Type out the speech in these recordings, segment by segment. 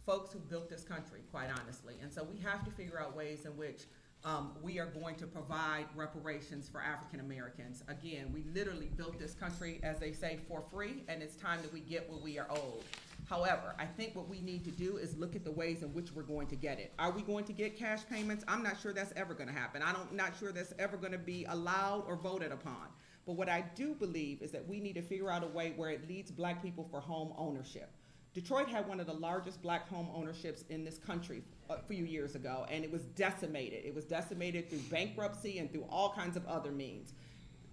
folks who built this country, quite honestly. And so we have to figure out ways in which we are going to provide reparations for African Americans. Again, we literally built this country, as they say, for free, and it's time that we get what we are owed. However, I think what we need to do is look at the ways in which we're going to get it. Are we going to get cash payments? I'm not sure that's ever going to happen. I'm not sure that's ever going to be allowed or voted upon. But what I do believe is that we need to figure out a way where it leads black people for home ownership. Detroit had one of the largest black home ownerships in this country a few years ago, and it was decimated. It was decimated through bankruptcy and through all kinds of other means.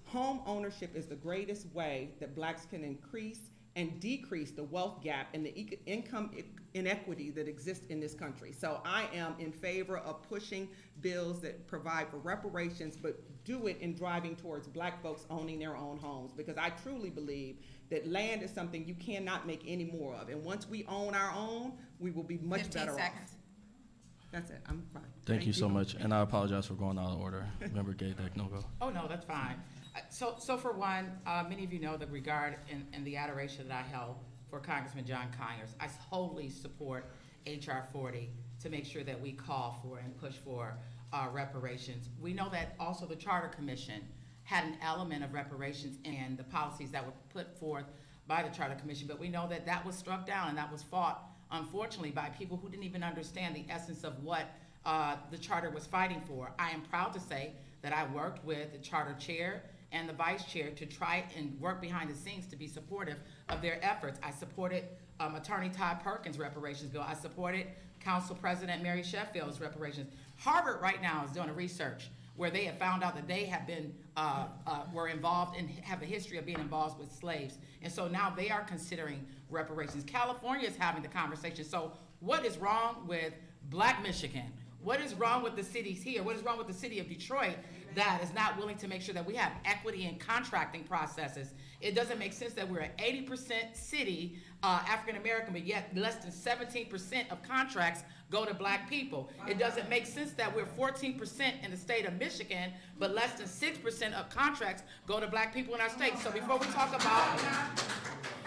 Home ownership is the greatest way that blacks can increase and decrease the wealth gap and the income inequity that exists in this country. So I am in favor of pushing bills that provide for reparations, but do it in driving towards black folks owning their own homes, because I truly believe that land is something you cannot make any more of. And once we own our own, we will be much better 15 seconds. off. That's it, I'm fine. Thank you so much, and I apologize for going out of order. Member Gay, no go. Oh, no, that's fine. So for one, many of you know the regard and the adoration that I held for Congressman John Conyers. I wholly support H.R. 40 to make sure that we call for and push for reparations. We know that also the Charter Commission had an element of reparations in the policies that were put forth by the Charter Commission, but we know that that was struck down and that was fought, unfortunately, by people who didn't even understand the essence of what the Charter was fighting for. I am proud to say that I worked with the Charter Chair and the Vice Chair to try and work behind the scenes to be supportive of their efforts. I supported Attorney Todd Perkins' reparations bill. I supported Council President Mary Sheffield's reparations. Harvard right now is doing a research where they have found out that they have been, were involved and have a history of being involved with slaves. And so now they are considering reparations. California is having the conversation. So what is wrong with Black Michigan? What is wrong with the cities here? What is wrong with the city of Detroit that is not willing to make sure that we have equity in contracting processes? It doesn't make sense that we're an 80% city, African American, but yet less than 17% of contracts go to black people. It doesn't make sense that we're 14% in the state of Michigan, but less than 6% of contracts go to black people in our state. So before we talk about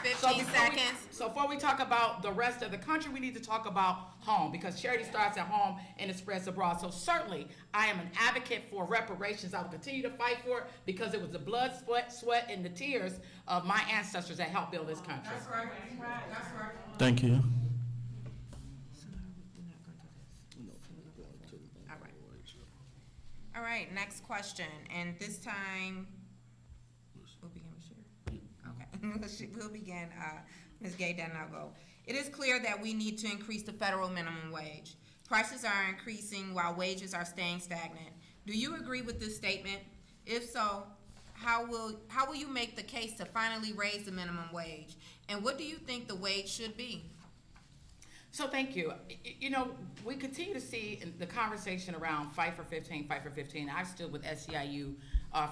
15 seconds. So before we talk about the rest of the country, we need to talk about home, because charity starts at home and it spreads abroad. So certainly, I am an advocate for reparations. I will continue to fight for it because it was the blood, sweat, and the tears of my ancestors that helped build this country. That's right, that's right. Thank you. All right. All right, next question. And this time, we'll begin with Sherry. Okay, we'll begin, Ms. Gay, then I'll go. It is clear that we need to increase the federal minimum wage. Prices are increasing while wages are staying stagnant. Do you agree with this statement? If so, how will you make the case to finally raise the minimum wage? And what do you think the wage should be? So thank you. You know, we continue to see the conversation around Fight for 15, Fight for 15. I've stood with SEIU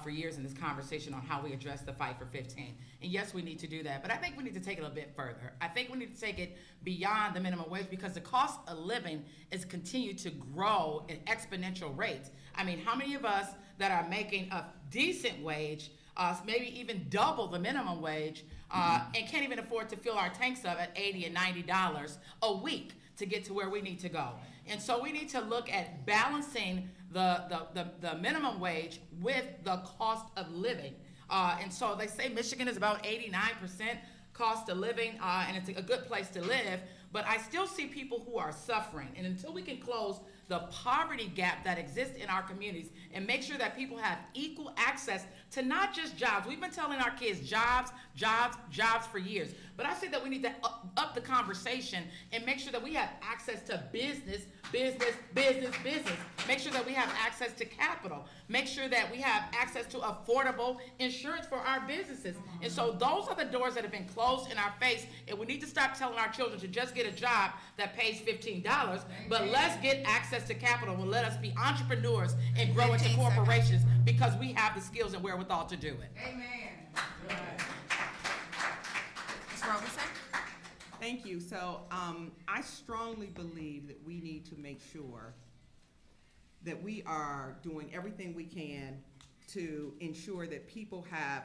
for years in this conversation on how we address the Fight for 15. And yes, we need to do that, but I think we need to take it a bit further. I think we need to take it beyond the minimum wage, because the cost of living is continued to grow at exponential rates. I mean, how many of us that are making a decent wage, maybe even double the minimum wage, and can't even afford to fill our tanks up at $80 and $90 a week to get to where we need to go? And so we need to look at balancing the minimum wage with the cost of living. And so they say Michigan is about 89% cost of living, and it's a good place to live, but I still see people who are suffering. And until we can close the poverty gap that exists in our communities and make sure that people have equal access to not just jobs. We've been telling our kids jobs, jobs, jobs for years. But I say that we need to up the conversation and make sure that we have access to business. Make sure that we have access to capital. Make sure that we have access to affordable insurance for our businesses. And so those are the doors that have been closed in our face. And we need to stop telling our children to just get a job that pays $15, but let's get access to capital and let us be entrepreneurs and grow into corporations, because we have the skills and wherewithal to do it. Amen. Ms. Robinson? Thank you. So I strongly believe that we need to make sure that we are doing everything we can to ensure that people have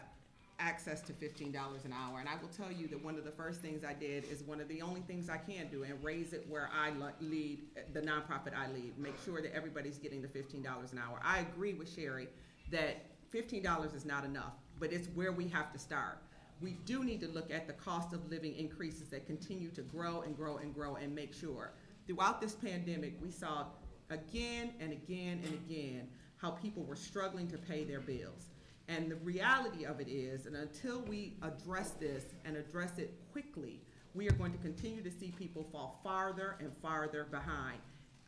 access to $15 an hour. And I will tell you that one of the first things I did is one of the only things I can do and raise it where I lead, the nonprofit I lead, make sure that everybody's getting the $15 an hour. I agree with Sherry that $15 is not enough, but it's where we have to start. We do need to look at the cost of living increases that continue to grow and grow and grow and make sure. Throughout this pandemic, we saw again and again and again how people were struggling to pay their bills. And the reality of it is, and until we address this and address it quickly, we are going to continue to see people fall farther and farther behind.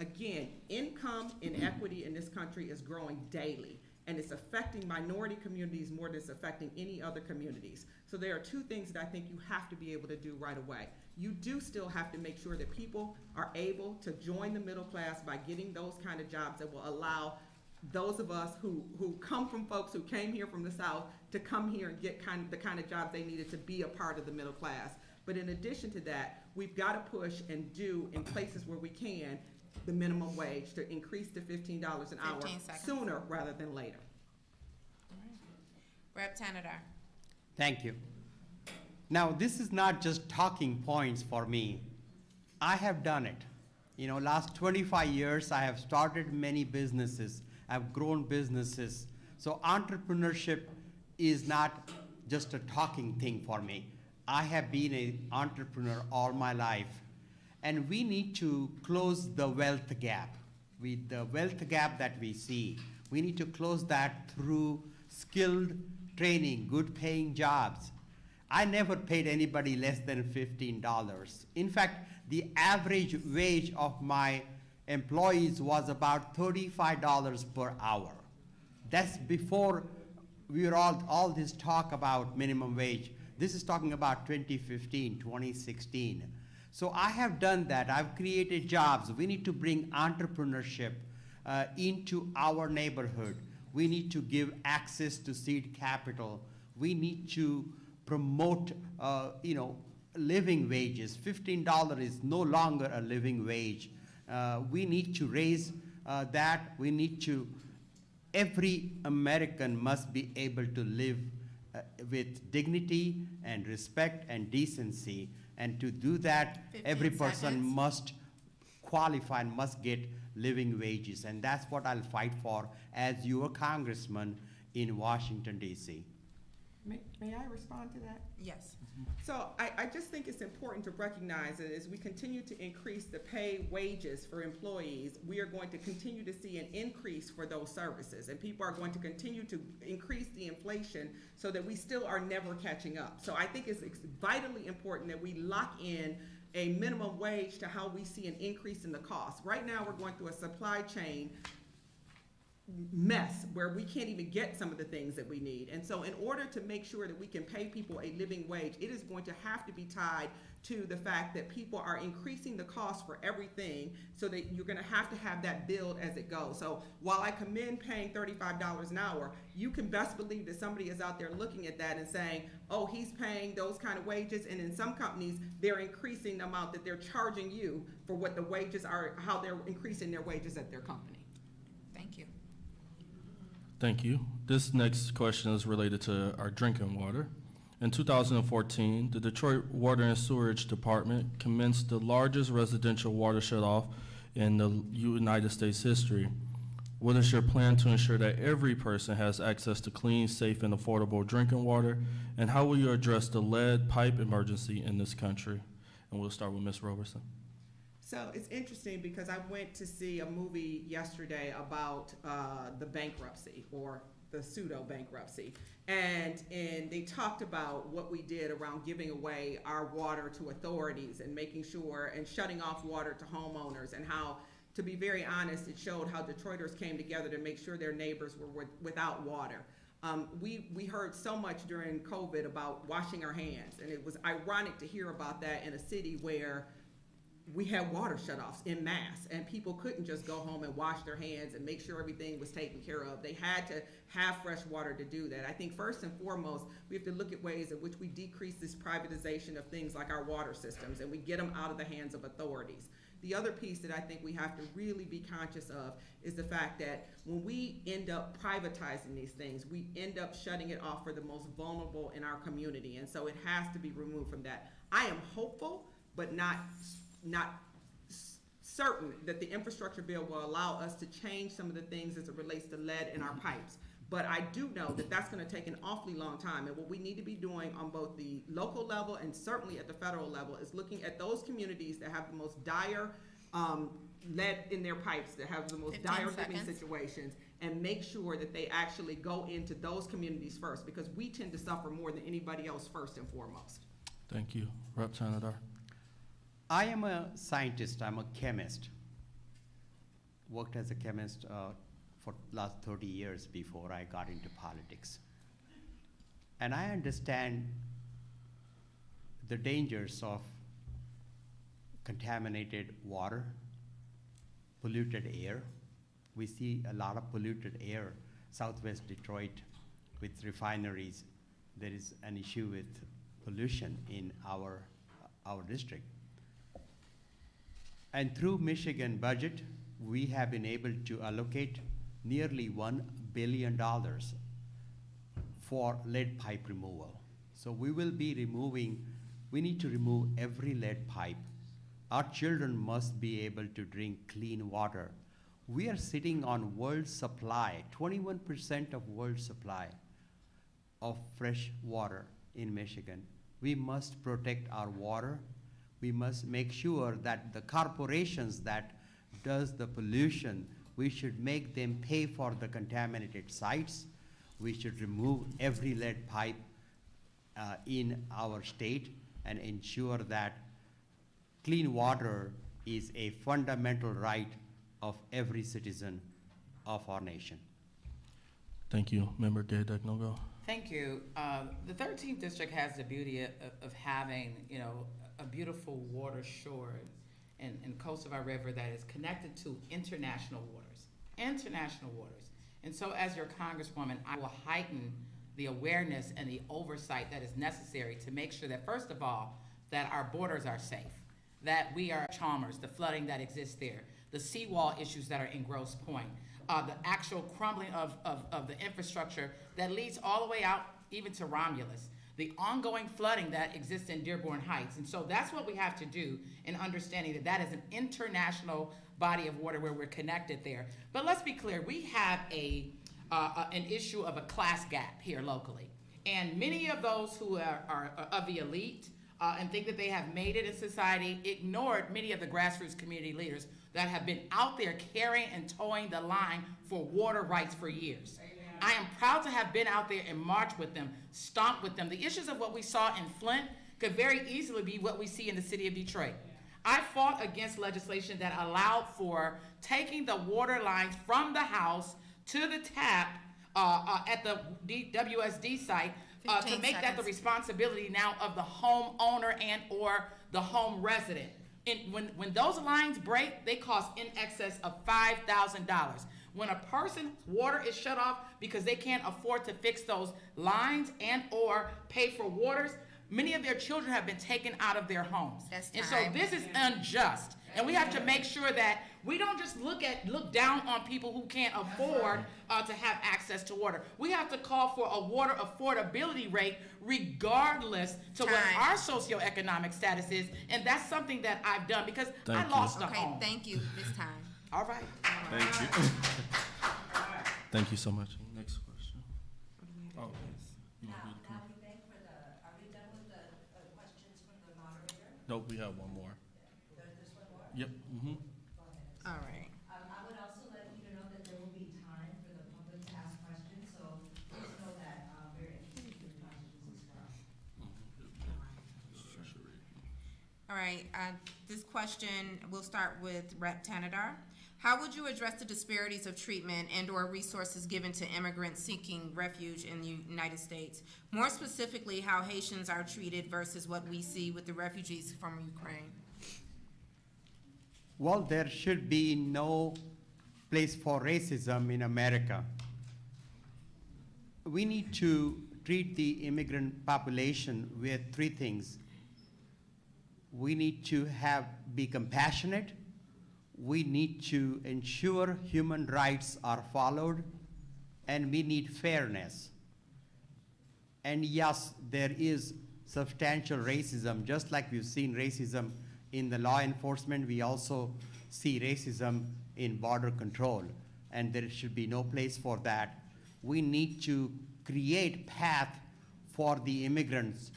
Again, income inequity in this country is growing daily, and it's affecting minority communities more than it's affecting any other communities. So there are two things that I think you have to be able to do right away. You do still have to make sure that people are able to join the middle class by getting those kind of jobs that will allow those of us who come from folks who came here from the South to come here and get the kind of jobs they needed to be a part of the middle class. But in addition to that, we've got to push and do in places where we can the minimum wage to increase to $15 an hour 15 seconds. sooner rather than later. Rep. Tanadar. Thank you. Now, this is not just talking points for me. I have done it. You know, last 25 years, I have started many businesses. I've grown businesses. So entrepreneurship is not just a talking thing for me. I have been an entrepreneur all my life. And we need to close the wealth gap. With the wealth gap that we see, we need to close that through skilled training, good paying jobs. I never paid anybody less than $15. In fact, the average wage of my employees was about $35 per hour. That's before we were all this talk about minimum wage. This is talking about 2015, 2016. So I have done that. I've created jobs. We need to bring entrepreneurship into our neighborhood. We need to give access to seed capital. We need to promote, living wages. $15 is no longer a living wage. We need to raise that. We need to, every American must be able to live with dignity and respect and decency. And to do that, 15 every person seconds. must qualify and must get living wages. And that's what I'll fight for as your congressman in Washington, D.C. May I respond to that? Yes. So I just think it's important to recognize that as we continue to increase the pay wages for employees, we are going to continue to see an increase for those services. And people are going to continue to increase the inflation so that we still are never catching up. So I think it's vitally important that we lock in a minimum wage to how we see an increase in the cost. Right now, we're going through a supply chain mess where we can't even get some of the things that we need. And so in order to make sure that we can pay people a living wage, it is going to have to be tied to the fact that people are increasing the cost for everything, so that you're going to have that build as it goes. So while I commend paying $35 an hour, you can best believe that somebody is out there looking at that and saying, oh, he's paying those kind of wages, and in some companies, they're increasing the amount that they're charging you for what the wages are, how they're increasing their wages at their company. Thank you. Thank you. This next question is related to our drinking water. In 2014, the Detroit Water and Sewerage Department commenced the largest residential water shutoff in the United States history. What is your plan to ensure that every person has access to clean, safe, and affordable drinking water? And how will you address the lead pipe emergency in this country? And we'll start with Ms. Roberson. So it's interesting because I went to see a movie yesterday about the bankruptcy, or the pseudo bankruptcy, and they talked about what we did around giving away our water to authorities and making sure and shutting off water to homeowners, and how, to be very honest, it showed how Detroiters came together to make sure their neighbors were without water. We heard so much during COVID about washing our hands, and it was ironic to hear about that in a city where we had water shutoffs en masse, and people couldn't just go home and wash their hands and make sure everything was taken care of. They had to have fresh water to do that. I think first and foremost, we have to look at ways in which we decrease this privatization of things like our water systems, and we get them out of the hands of authorities. the other piece that I think we have to really be conscious of is the fact that when we end up privatizing these things, we end up shutting it off for the most vulnerable in our community, and so it has to be removed from that. I am hopeful, but not certain that the infrastructure bill will allow us to change some of the things as it relates to lead in our pipes. But I do know that that's gonna take an awfully long time, and what we need to be doing on both the local level and certainly at the federal level is looking at those communities that have the most dire lead in their pipes, that have the most 15 dire living seconds. situations, and make sure that they actually go into those communities first, because we tend to suffer more than anybody else first and foremost. Thank you. Rep. Tanadar. I am a scientist, I'm a chemist. Worked as a chemist for last 30 years before I got into politics. And I understand the dangers of contaminated water, polluted air. We see a lot of polluted air. Southwest Detroit with refineries, there is an issue with pollution in our district. And through Michigan budget, we have been able to allocate nearly $1 billion for lead pipe removal. So we will be we need to remove every lead pipe. Our children must be able to drink clean water. We are sitting on world supply, 21% of world supply of fresh water in Michigan. We must protect our water. We must make sure that the corporations that does the pollution, we should make them pay for the contaminated sites. We should remove every lead pipe in our state and ensure that clean water is a fundamental right of every citizen of our nation. Thank you. Member Gay Deknogo. Thank you. The 13th district has the beauty of having, a beautiful water shore and coast of our river that is connected to international waters. And so as your congresswoman, I will heighten the awareness and the oversight that is necessary to make sure that, first of all, that our borders are safe, that we are Chalmers, the flooding that exists there, the seawall issues that are in Grosse Pointe, the actual crumbling of the infrastructure that leads all the way out even to Romulus, the ongoing flooding that exists in Dearborn Heights. And so that's what we have to do in understanding that that is an international body of water where we're connected there. But let's be clear, we have an issue of a class gap here locally. And many of those who are of the elite and think that they have made it in society ignored many of the grassroots community leaders that have been out there carrying and towing the line for water rights for years. I am proud to have been out there and marched with them, stomped with them. The issues of what we saw in Flint could very easily be what we see in the city of Detroit. I fought against legislation that allowed for taking the water lines from the house to the tap at the WSD site to make that the responsibility now of the homeowner and or the home resident. And when those lines break, they cost in excess of $5,000. When a person's water is shut off because they can't afford to fix those lines and or pay for waters, many of their children have been taken out of their homes. And so this is unjust. And we have to make sure that we don't just look down on people who can't afford to have access to water. We have to call for a water affordability rate regardless to what our socioeconomic status is. And that's something that I've done because I lost a home. Okay, thank you. This time. All right. Thank you. Thank you so much. Next question. Oh, you want me to come? Are we done with the questions from the moderator? No, we have one more. There's one more? Yep. Mm-hmm. Go ahead. All right. I would also let you know that there will be time for the public to ask questions, so please know that we're interested in your questions as well. All right, this question, we'll start with Rep. Tanadar. How would you address the disparities of treatment and or resources given to immigrants seeking refuge in the United States? More specifically, how Haitians are treated versus what we see with the refugees from Ukraine? Well, there should be no place for racism in America. We need to treat the immigrant population with three things. We need to be compassionate, we need to ensure human rights are followed, and we need fairness. And yes, there is substantial racism, just like we've seen racism in the law enforcement, we also see racism in border control, and there should be no place for that. We need to create path for the immigrants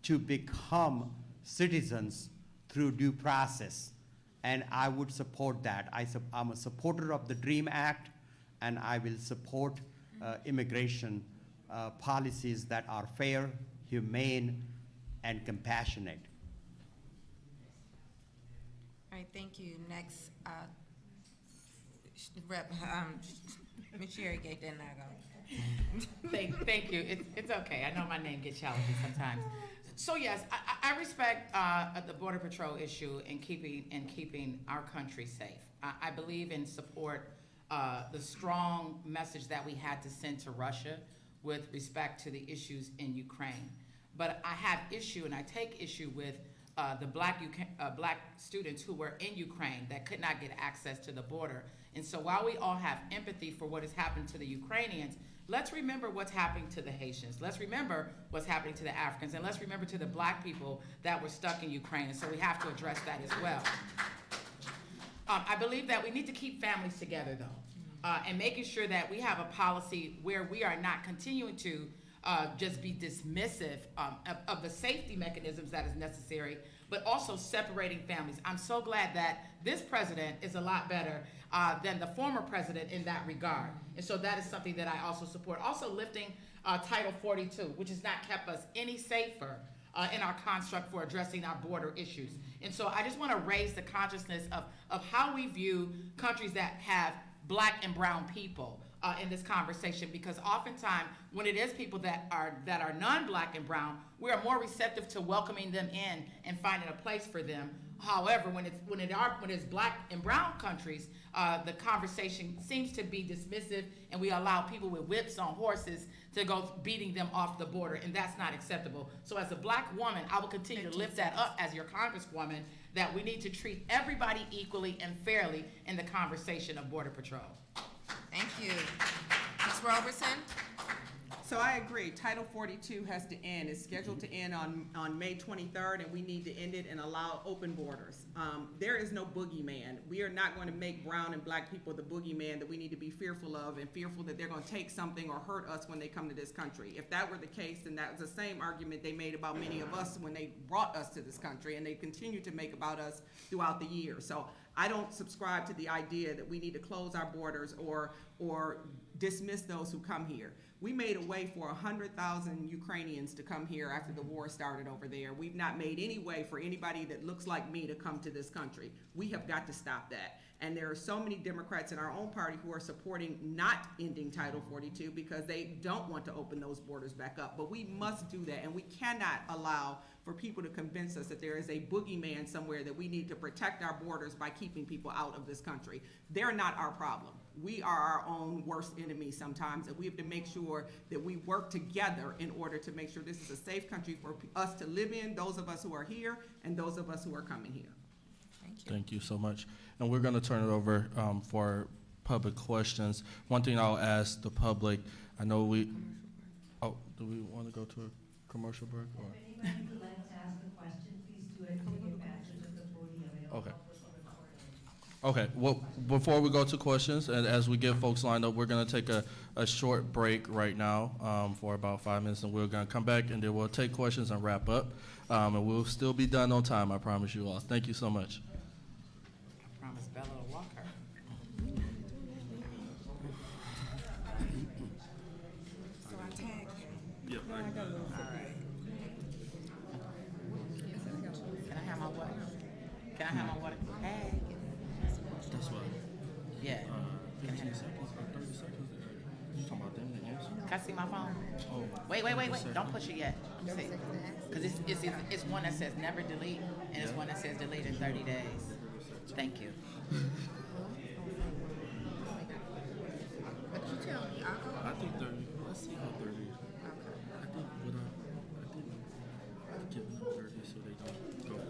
to become citizens through due process, and I would support that. I'm a supporter of the DREAM Act, and I will support immigration policies that are fair, humane, and compassionate. All right, thank you. Next, Rep, Ms. Sherry Gay Denago. Thank you. It's okay. I know my name gets challenging sometimes. So yes, I respect the Border Patrol issue and keeping our country safe. I believe in support the strong message that we had to send to Russia with respect to the issues in Ukraine. But I have issue, and I take issue with the black students who were in Ukraine that could not get access to the border. And so while we all have empathy for what has happened to the Ukrainians, let's remember what's happening to the Haitians. Let's remember what's happening to the Africans, and let's remember to the black people that were stuck in Ukraine. And so we have to address that as well. I believe that we need to keep families together, though, and making sure that we have a policy where we are not continuing to just be dismissive of the safety mechanisms that is necessary, but also separating families. I'm so glad that this president is a lot better than the former president in that regard. And so that is something that I also support. Also lifting Title 42, which has not kept us any safer in our construct for addressing our border issues. And so I just want to raise the consciousness of how we view countries that have black and brown people in this conversation, because oftentimes when it is people that are non-black and brown, we are more receptive to welcoming them in and finding a place for them. However, when it's black and brown countries, the conversation seems to be dismissive, and we allow people with whips on horses to go beating them off the border, and that's not acceptable. So as a black woman, I will continue to lift that up as your congresswoman, that we need to treat everybody equally and fairly in the conversation of Border Patrol. Thank you. Ms. Roberson? So I agree, Title 42 has to end. It's scheduled to end on May 23rd, and we need to end it and allow open borders. There is no boogeyman. We are not going to make brown and black people the boogeyman that we need to be fearful of, and fearful that they're going to take something or hurt us when they come to this country. If that were the case, then that was the same argument they made about many of us when they brought us to this country, and they continue to make about us throughout the years. So I don't subscribe to the idea that we need to close our borders or dismiss those who come here. We made a way for 100,000 Ukrainians to come here after the war started over there. We've not made any way for anybody that looks like me to come to this country. We have got to stop that. And there are so many Democrats in our own party who are supporting not ending Title 42 because they don't want to open those borders back up. But we must do that, and we cannot allow for people to convince us that there is a boogeyman somewhere that we need to protect our borders by keeping people out of this country. They're not our problem. We are our own worst enemy sometimes, and we have to make sure that we work together in order to make sure this is a safe country for us to live in, those of us who are here and those of us who are coming here. Thank you. Thank you so much. And we're going to turn it over for public questions. One thing I'll ask the public, I know do we want to go to a commercial break? Or? If anybody would like to ask a question, please do it when you get back to the podium. It'll Okay. help with the recording. Okay, well, before we go to questions, and as we get folks lined up, we're going to take a short break right now for about 5 minutes, and we're going to come back, and then we'll take questions and wrap up. And we'll still be done on time, I promise you all. Thank you so much. I promise Bella to walk her. So I tagged him. Yep. All right. Can I have my water? Can I have my water? Hey. That's what. Yeah. 15 seconds or 30 seconds? You talking about them and answer? Can I see my phone? Oh. Wait. Don't push it yet. Because it's one that says never delete, and it's one that says delete in 30 days. Thank you. But you tell me, I'll go. I think 30. Let's see how 30 is. I think I did give them 30 so they don't go over.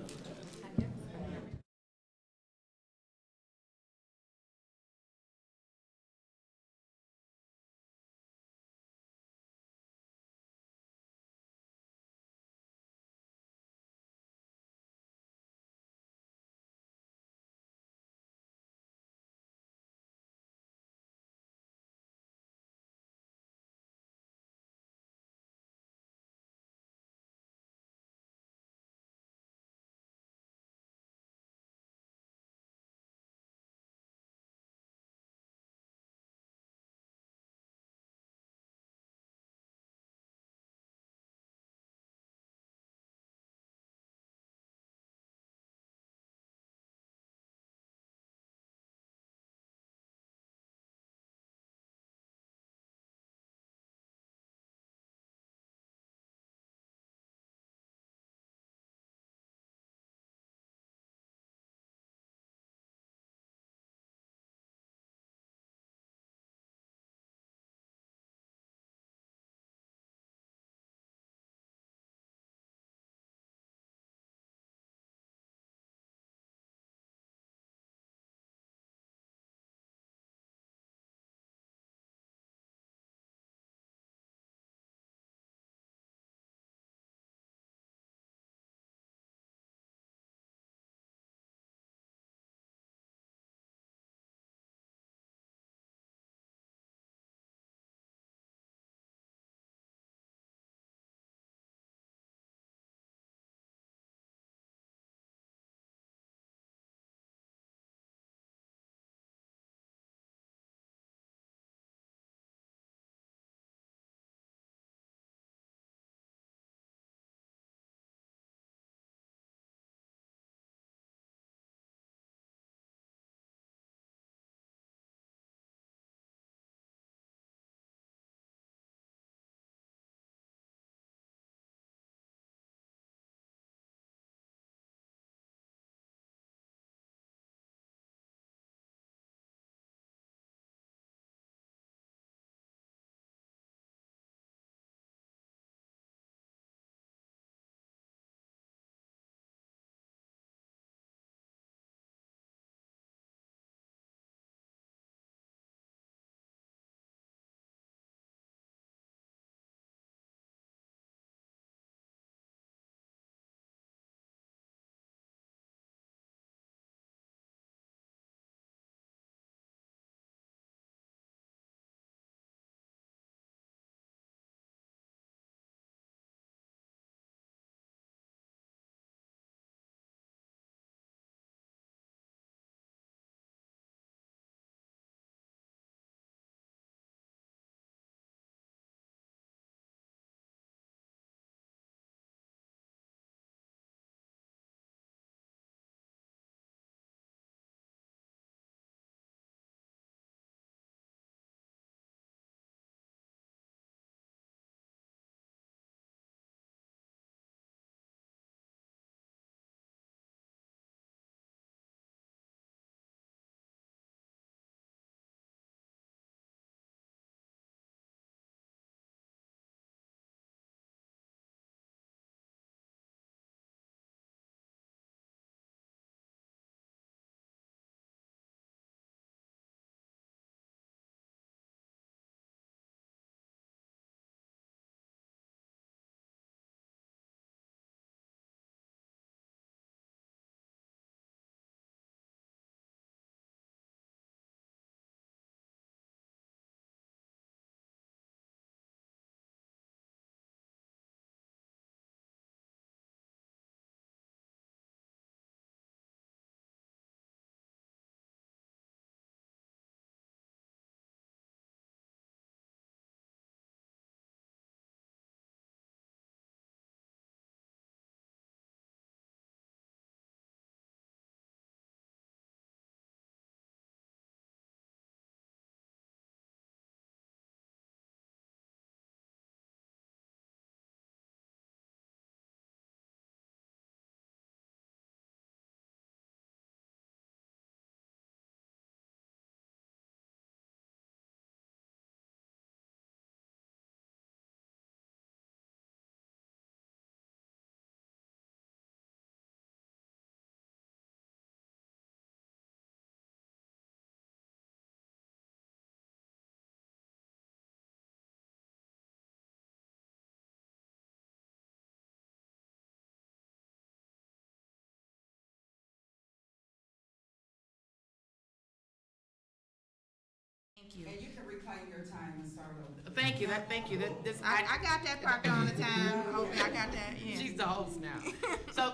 Thank you. And you can reclaim your time and start over. Thank you, thank you. I got that part on the time. Okay, I got that, yeah. She's the host now.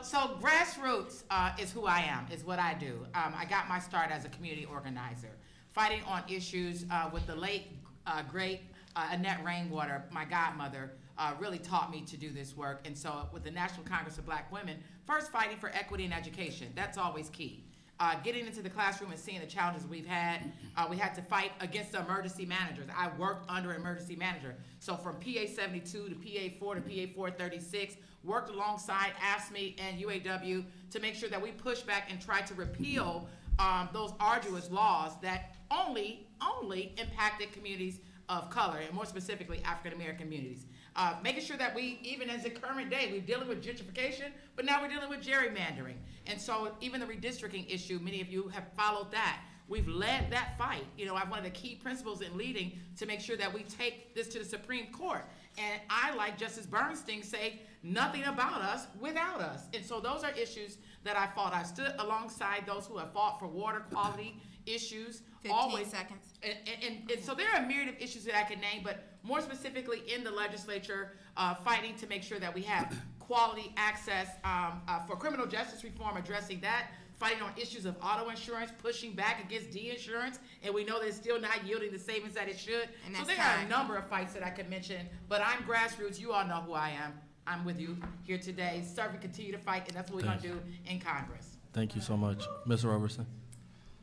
So grassroots is who I am, is what I do. I got my start as a community organizer, fighting on issues with the late, great Annette Rainwater, my godmother, really taught me to do this work. And so with the National Congress of Black Women, first fighting for equity in education, that's always key. Getting into the classroom and seeing the challenges we've had, we had to fight against the emergency managers. I worked under an emergency manager. So from PA 72 to PA 4 to PA 436, worked alongside AFSCME and UAW to make sure that we pushed back and tried to repeal those arduous laws that only impacted communities of color, and more specifically African American communities. Making sure that we, even as a current day, we're dealing with gentrification, but now we're dealing with gerrymandering. And so even the redistricting issue, many of you have followed that. We've led that fight. You know, one of the key principles in leading to make sure that we take this to the Supreme Court. And I, like Justice Bernstein, say nothing about us without us. And so those are issues that I fought. I stood alongside those who have fought for water quality issues. 15 seconds. And so there are a myriad of issues that I can name, but more specifically in the legislature, fighting to make sure that we have quality access for criminal justice reform, addressing that, fighting on issues of auto insurance, pushing back against de-insurance, and we know that it's still not yielding the savings that it should. And So that's there are time. a number of fights that I could mention, but I'm grassroots. You all know who I am. I'm with you here today, serving, continue to fight, and that's what we're gonna do in Congress. Thank you so much. Ms. Robertson?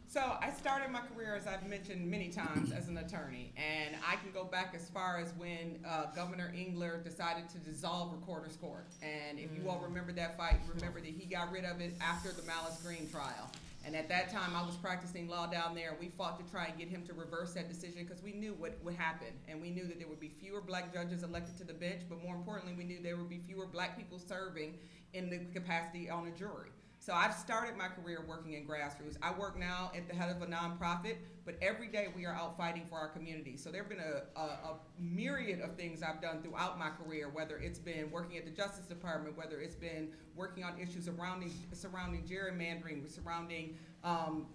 So I started my career, as I've mentioned many times, as an attorney, and I can go back as far as when Governor Engler decided to dissolve Recorder's Court. And if you all remember that fight, remember that he got rid of it after the Malice Green trial. And at that time, I was practicing law down there, and we fought to try and get him to reverse that decision because we knew what would happen. And we knew that there would be fewer black judges elected to the bench, but more importantly, we knew there would be fewer black people serving in the capacity on a jury. So I've started my career working in grassroots. I work now at the head of a nonprofit, but every day we are out fighting for our community. So there have been a myriad of things I've done throughout my career, whether it's been working at the Justice Department, whether it's been working on issues surrounding gerrymandering, surrounding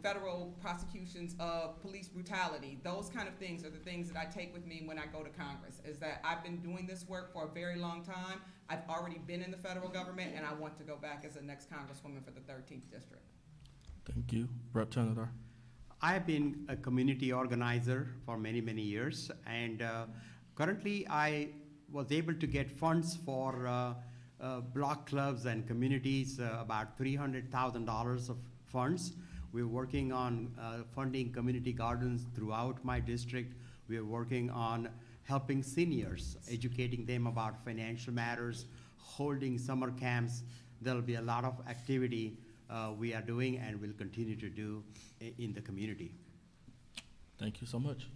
federal prosecutions of police brutality. Those kind of things are the things that I take with me when I go to Congress, is that I've been doing this work for a very long time. I've already been in the federal government, and I want to go back as the next Congresswoman for the 13th District. Thank you. Rep. Tenador? I have been a community organizer for many, many years, and currently I was able to get funds for block clubs and communities, about $300,000 of funds. We're working on funding community gardens throughout my district. We're working on helping seniors, educating them about financial matters, holding summer camps. There'll be a lot of activity we are doing and will continue to do in the community. Thank you so much.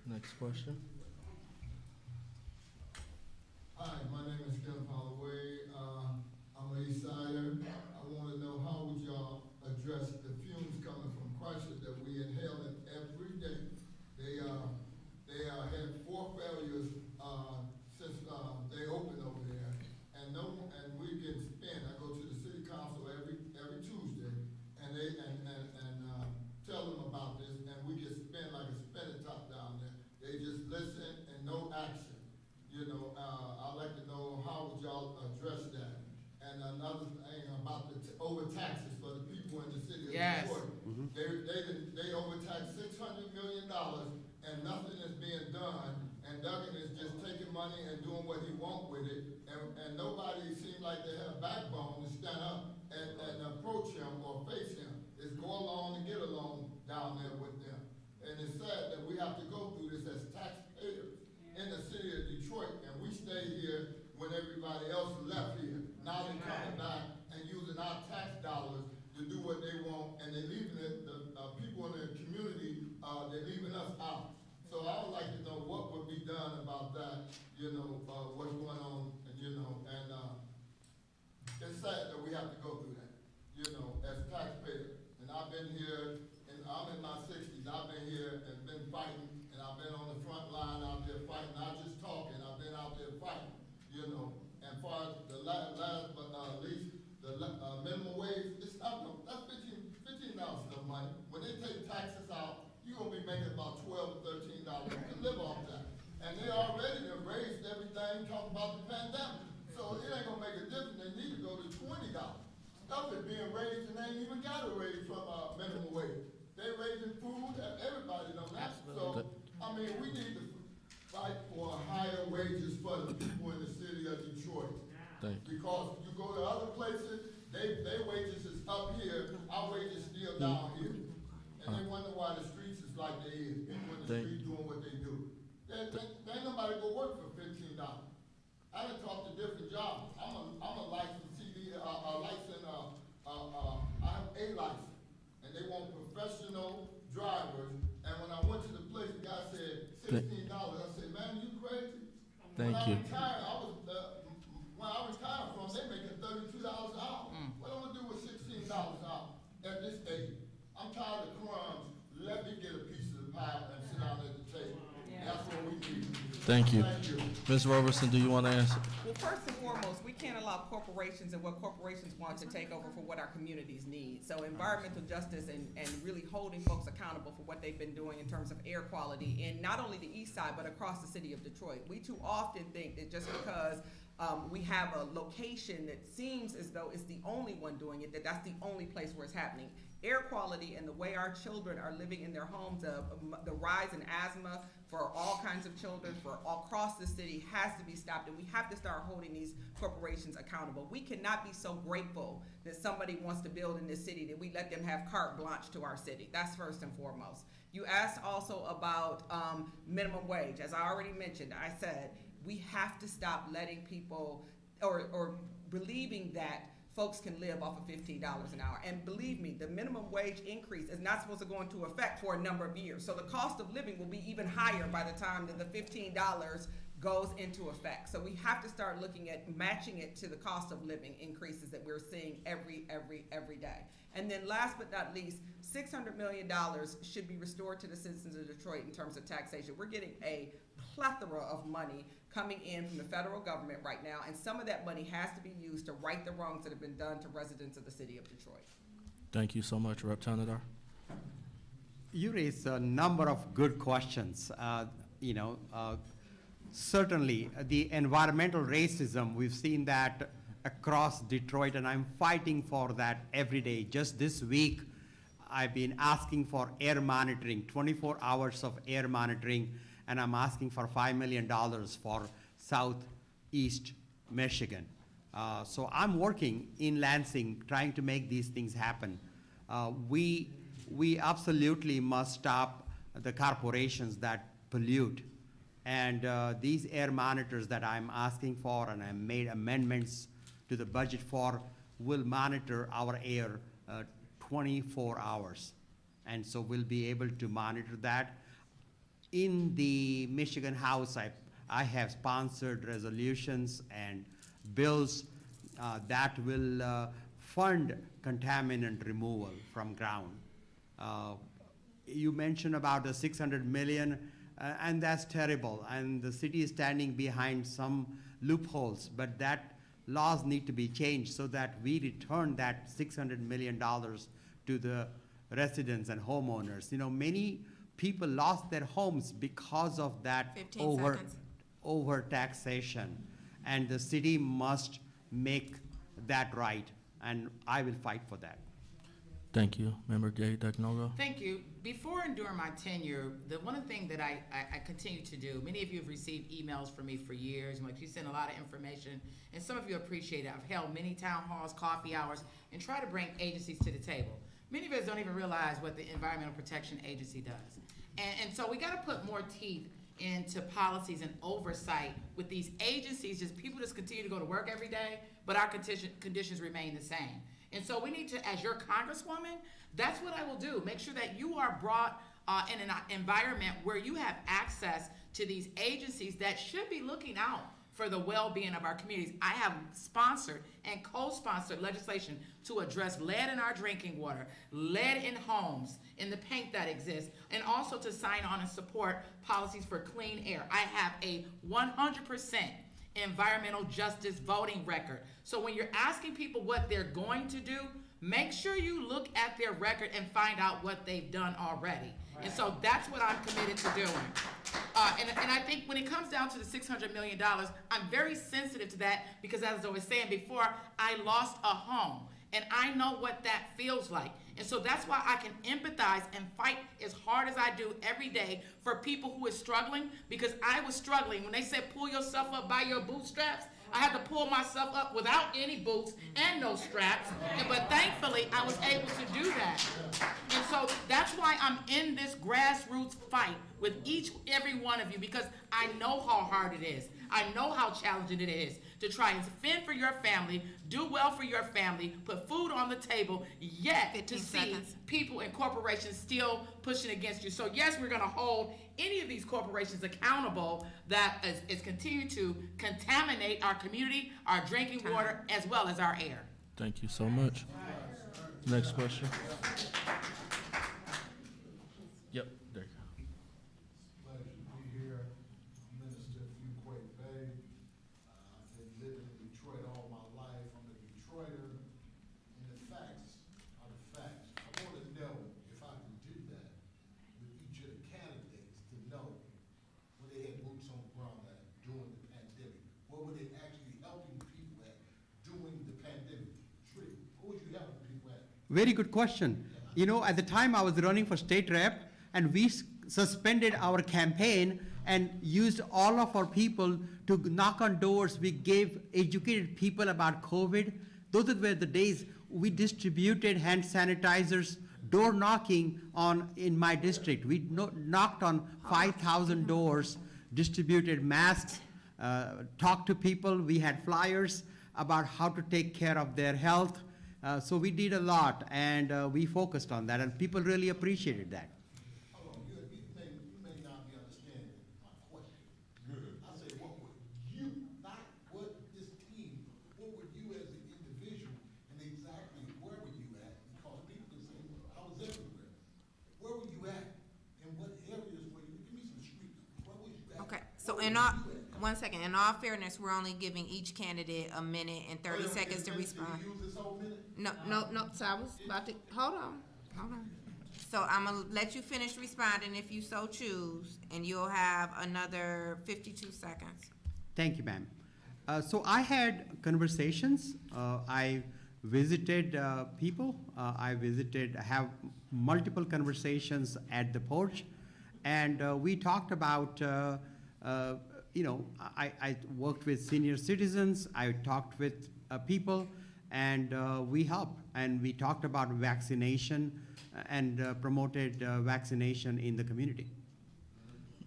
Next question. Hi, my name is Kenneth Holloway. I'm an East Sider. I want to know how would y'all address the fumes coming from Chrysler that we inhale it every day. They had 4 failures since they opened over there, and we get spent. I go to the city council every Tuesday, and they tell them about this, and we get spent like a spinning top down there. They just listen and no action. You know, I'd like to know how would y'all address that? And another thing about the overtaxes for the people in the city of Detroit. They overtaxed $600 million and nothing is being done. And Duggan is just taking money and doing what he wants with it. And nobody seems like they have backbone to stand up and approach him or face him. It's go along and get along down there with them. And it's sad that we have to go through this as taxpayers in the city of Detroit, and we stay here when everybody else left here. Now they're coming back and using our tax dollars to do what they want, and they're leaving the people in the community, they're leaving us out. So I would like to know what would be done about that, you know, what's going on, you know, and it's sad that we have to go through that, you know, as taxpayers. And I've been here, and I'm in my 60s, I've been here and been fighting, and I've been on the front line out there fighting, not just talking, I've been out there fighting, you know. And far as the last but not least, the minimum wage, it's not, that's $15 of money. When they take taxes out, you're gonna be making about is being raised and they ain't even got a raise from, minimum wage. They raising food, everybody know that. Absolutely. So, I mean, we need to fight for higher wages for the people in the city of Detroit. Thank you. Because you go to other places, their wages is up here, our wages still down here. And they wonder why the streets is like they is, people in the Thank- street doing what they do. There ain't nobody go work for $15. I done talked to different jobs. I'm a licensed CD, I have a license. And they want professional drivers. And when I went to the place, the guy said $16. I said, man, you crazy? Thank you. When I retired from, they making $32 an hour. What am I gonna do with $16 an hour at this age? I'm tired of crumbs. Let me get a piece of the pie and sit down at the table. That's what we need. Thank you. Thank you. Ms. Robertson, do you want to answer? Well, first and foremost, we can't allow corporations and what corporations want to take over for what our communities need. So environmental justice and really holding folks accountable for what they've been doing in terms of air quality in not only the east side, but across the city of Detroit. We too often think that just because we have a location that seems as though it's the only one doing it, that's the only place where it's happening. Air quality and the way our children are living in their homes, the rise in asthma for all kinds of children for all across the city has to be stopped, and we have to start holding these corporations accountable. We cannot be so grateful that somebody wants to build in this city that we let them have carte blanche to our city. That's first and foremost. You asked also about minimum wage. As I already mentioned, I said we have to stop letting people or believing that folks can live off of $15 an hour. And believe me, the minimum wage increase is not supposed to go into effect for a number of years. So the cost of living will be even higher by the time that the $15 goes into effect. So we have to start looking at matching it to the cost of living increases that we're seeing every day. And then last but not least, $600 million should be restored to the citizens of Detroit in terms of taxation. We're getting a plethora of money coming in from the federal government right now, and some of that money has to be used to right the wrongs that have been done to residents of the city of Detroit. Thank you so much, Rep. Tanadar. You raised a number of good questions. Certainly, the environmental racism, we've seen that across Detroit, and I'm fighting for that every day. Just this week, I've been asking for air monitoring, 24 hours of air monitoring, and I'm asking for $5 million for Southeast Michigan. So I'm working in Lansing, trying to make these things happen. We absolutely must stop the corporations that pollute. And these air monitors that I'm asking for, and I made amendments to the budget for, will monitor our air 24 hours. And so we'll be able to monitor that. In the Michigan House, I have sponsored resolutions and bills that will fund contaminant removal from ground. You mentioned about the 600 million, and that's terrible. And the city is standing behind some loopholes, but that laws need to be changed so that we return that $600 million to the residents and homeowners. Many people lost their homes because of that 15 seconds. over taxation, and the city must make that right, and I will fight for that. Thank you. Member Gay Dagnogo. Thank you. Before and during my tenure, the one thing that I continue to do, many of you have received emails from me for years, and like you send a lot of information, and some of you appreciate it. I've held many town halls, coffee hours, and try to bring agencies to the table. Many of us don't even realize what the Environmental Protection Agency does. And so we gotta put more teeth into policies and oversight with these agencies, just people just continue to go to work every day, but our conditions remain the same. And so we need to, as your congresswoman, that's what I will do. Make sure that you are brought in an environment where you have access to these agencies that should be looking out for the well-being of our communities. I have sponsored and co-sponsored legislation to address lead in our drinking water, lead in homes, in the paint that exists, and also to sign on and support policies for clean air. I have a 100% environmental justice voting record. So when you're asking people what they're going to do, make sure you look at their record and find out what they've done already. Right. And so that's what I'm committed to doing. And I think when it comes down to the $600 million, I'm very sensitive to that because, as I was saying before, I lost a home. And I know what that feels like. And so that's why I can empathize and fight as hard as I do every day for people who is struggling, because I was struggling. When they said pull yourself up by your bootstraps, I had to pull myself up without any boots and no straps. But thankfully, I was able to do that. And so that's why I'm in this grassroots fight with every one of you, because I know how hard it is. I know how challenging it is to try and fend for your family, do well for your family, put food on the table, yet to 15 see seconds. people and corporations still pushing against you. So yes, we're gonna hold any of these corporations accountable that is continuing to contaminate our community, our drinking water, as well as our air. Thank you so much. Next question. Yep, there you go. Pleasure to be here. Minister Fuquay Bay. I've been living in Detroit all my life. I'm a Detroiter. And the facts are the facts. I want to know if I can do that with each of the candidates to know where they had boots on the ground at during the pandemic. What were they actually helping people at during the pandemic? Tree, what was you helping people at? Very good question. You know, at the time I was running for state rep, and we suspended our campaign and used all of our people to knock on doors. We gave educated people about COVID. Those were the days we distributed hand sanitizers, door knocking in my district. We knocked on 5,000 doors, distributed masks, talked to people. We had flyers about how to take care of their health. So we did a lot, and we focused on that, and people really appreciated that. Hold on, you may not be understanding my question. I say, what would you, not what this team, what would you as an individual, and exactly where were you at? Because people can say, I was everywhere. Where were you at? And what areas were you? Give me some street numbers. Where was you at? Okay, so Where in were all, you at? 1 second, in all fairness, we're only giving each candidate a minute and 30 seconds to respond. Did you use this whole minute? No, so I was about to, hold on. So I'm gonna let you finish responding if you so choose, and you'll have another 52 seconds. Thank you, ma'am. So I had conversations. I visited people. I have multiple conversations at the porch, and we talked about, I worked with senior citizens. I talked with people, and we helped. And we talked about vaccination and promoted vaccination in the community.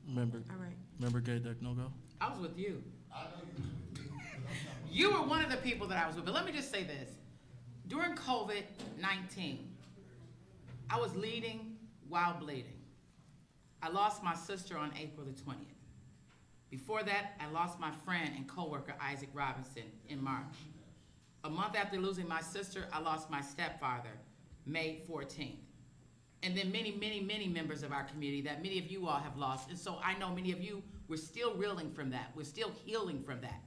Member, All right. Member Gay Deck-No-Go? I was with you. I know you was with me, but I'm not. You were one of the people that I was with. But let me just say this. During COVID-19, I was leading while bleeding. I lost my sister on April the 20th. Before that, I lost my friend and coworker, Isaac Robinson, in March. A month after losing my sister, I lost my stepfather, May 14th. And then many members of our community that many of you all have lost. And so I know many of you, we're still reeling from that. We're still healing from that.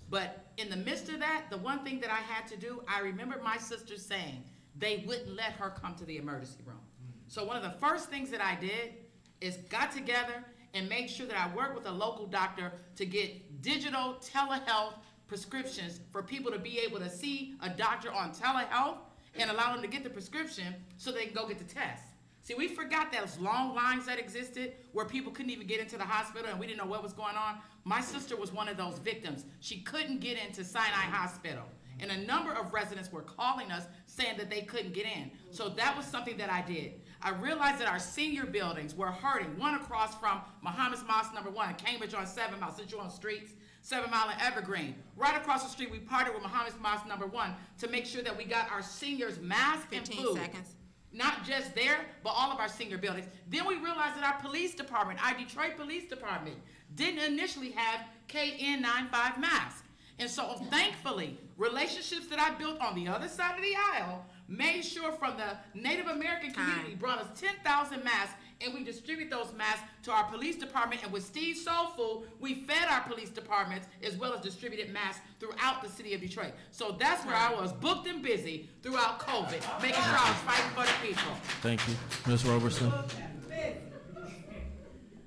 But in the midst of that, the one thing that I had to do, I remember my sister saying they wouldn't let her come to the emergency room. So one of the first things that I did is got together and made sure that I worked with a local doctor to get digital telehealth prescriptions for people to be able to see a doctor on telehealth and allow them to get the prescription so they can go get the test. See, we forgot those long lines that existed where people couldn't even get into the hospital and we didn't know what was going on. My sister was one of those victims. She couldn't get into Sinai Hospital. And a number of residents were calling us saying that they couldn't get in. So that was something that I did. I realized that our senior buildings were hurting. One across from Muhammad's Mosque number 1, Cambridge on 7 Mile, since you're on streets, 7 Mile and Evergreen. Right across the street, we partnered with Muhammad's Mosque number 1 to make sure that we got our seniors masks and 15 food. seconds. Not just there, but all of our senior buildings. Then we realized that our police department, our Detroit Police Department, didn't initially have KN95 masks. And so thankfully, relationships that I built on the other side of the aisle made sure from the Native American community brought us 10,000 masks, and we distribute those masks to our police department. And with Steve Soul Food, we fed our police departments as well as distributed masks throughout the city of Detroit. So that's where I was, booked and busy throughout COVID, making sure I was fighting for the people. Thank you. Ms. Roberson?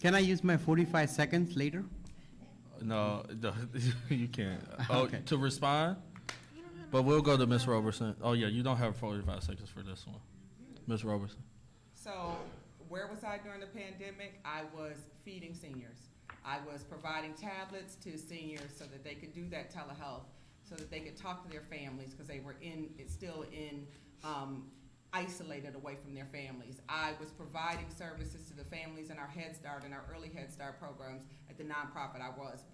Can I use my 45 seconds later? No, you can't. Okay. To respond? But we'll go to Ms. Roberson. Oh, yeah, you don't have 45 seconds for this one. Ms. Roberson. So where was I during the pandemic? I was feeding seniors. I was providing tablets to seniors so that they could do that telehealth, so that they could talk to their families, because they were still isolated away from their families. I was providing services to the families in our Head Start and our early Head Start programs at the nonprofit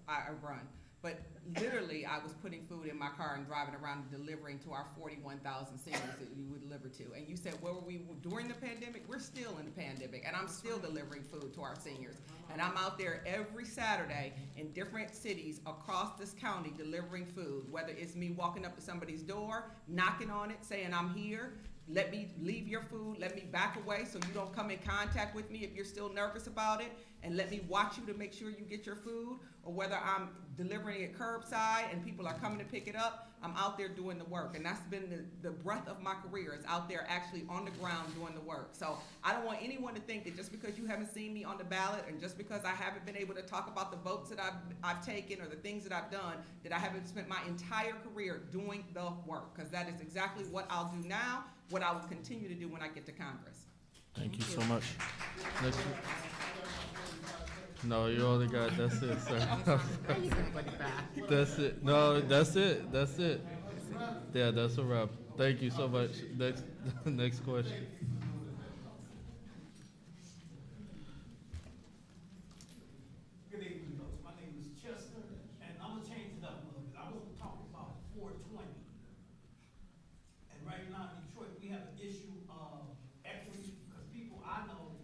I run. But literally, I was putting food in my car and driving around and delivering to our 41,000 seniors that we would deliver to. And you said, where were we during the pandemic? We're still in the pandemic, and I'm still delivering food to our seniors. And I'm out there every Saturday in different cities across this county delivering food, whether it's me walking up to somebody's door, knocking on it, saying I'm here, let me leave your food, let me back away so you don't come in contact with me if you're still nervous about it, and let me watch you to make sure you get your food, or whether I'm delivering it curbside and people are coming to pick it up, I'm out there doing the work. And that's been the breadth of my career, is out there actually on the ground doing the work. So I don't want anyone to think that just because you haven't seen me on the ballot, and just because I haven't been able to talk about the votes that I've taken or the things that I've done, that I haven't spent my entire career doing the work, because that is exactly what I'll do now, what I will continue to do when I get to Congress. Thank you so much. Next. No, you only got, that's it, sir. That's it. No, that's it. That's it. Yeah, that's a wrap. Thank you so much. Next question. Good evening, folks. My name is Chester, and I'm gonna change it up a little bit. I want to talk about 420. And right now in Detroit, we have an issue of equity, because people I know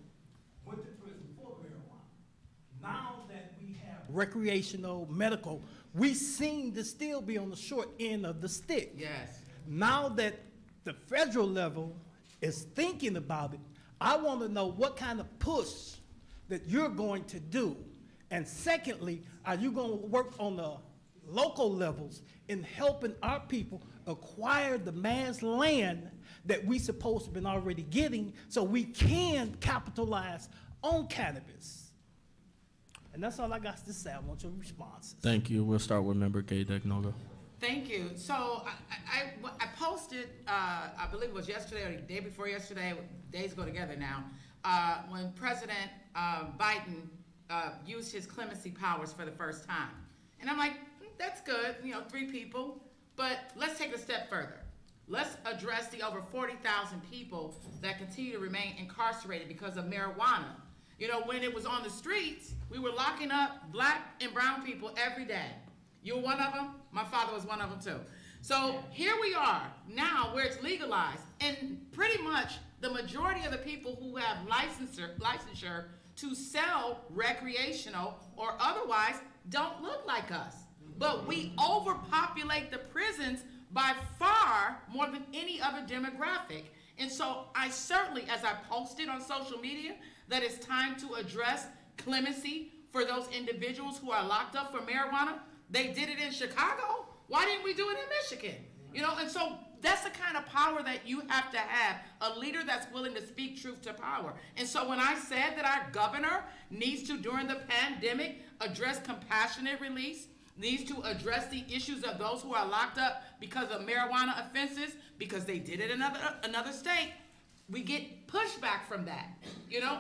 went to prison for marijuana. Now that we have recreational, medical, we seem to still be on the short end of the stick. Yes. Now that the federal level is thinking about it, I want to know what kind of push that you're going to do. And secondly, are you going to work on the local levels in helping our people acquire the mass land that we supposed to have been already getting, so we can capitalize on cannabis? And that's all I got to say. I want your responses. Thank you. We'll start with member Gay Degnoga. Thank you. So I posted, I believe it was yesterday or the day before yesterday, days go together now, when President Biden used his clemency powers for the first time. And I'm like, that's good, 3 people, but let's take a step further. Let's address the over 40,000 people that continue to remain incarcerated because of marijuana. When it was on the streets, we were locking up black and brown people every day. You were one of them? My father was one of them too. So here we are now where it's legalized, and pretty much the majority of the people who have licensure to sell recreational or otherwise don't look like us. But we overpopulate the prisons by far more than any other demographic. And so I certainly, as I posted on social media, that it's time to address clemency for those individuals who are locked up for marijuana. They did it in Chicago. Why didn't we do it in Michigan? And so that's the kind of power that you have to have, a leader that's willing to speak truth to power. And so when I said that our governor needs to, during the pandemic, address compassionate release, needs to address the issues of those who are locked up because of marijuana offenses, because they did it in another state, we get pushback from that,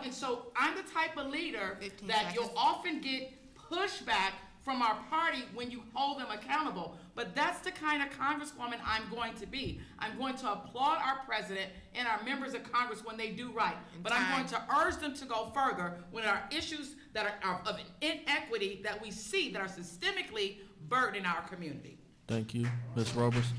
And so I'm the type of leader that you'll often get pushback from our party when you hold them accountable. But that's the kind of congresswoman I'm going to be. I'm going to applaud our president and our members of Congress when they do right. But I'm going to urge them to go further when there are issues that are of inequity that we see that are systemically burdening our community. Thank you. Ms. Roberson.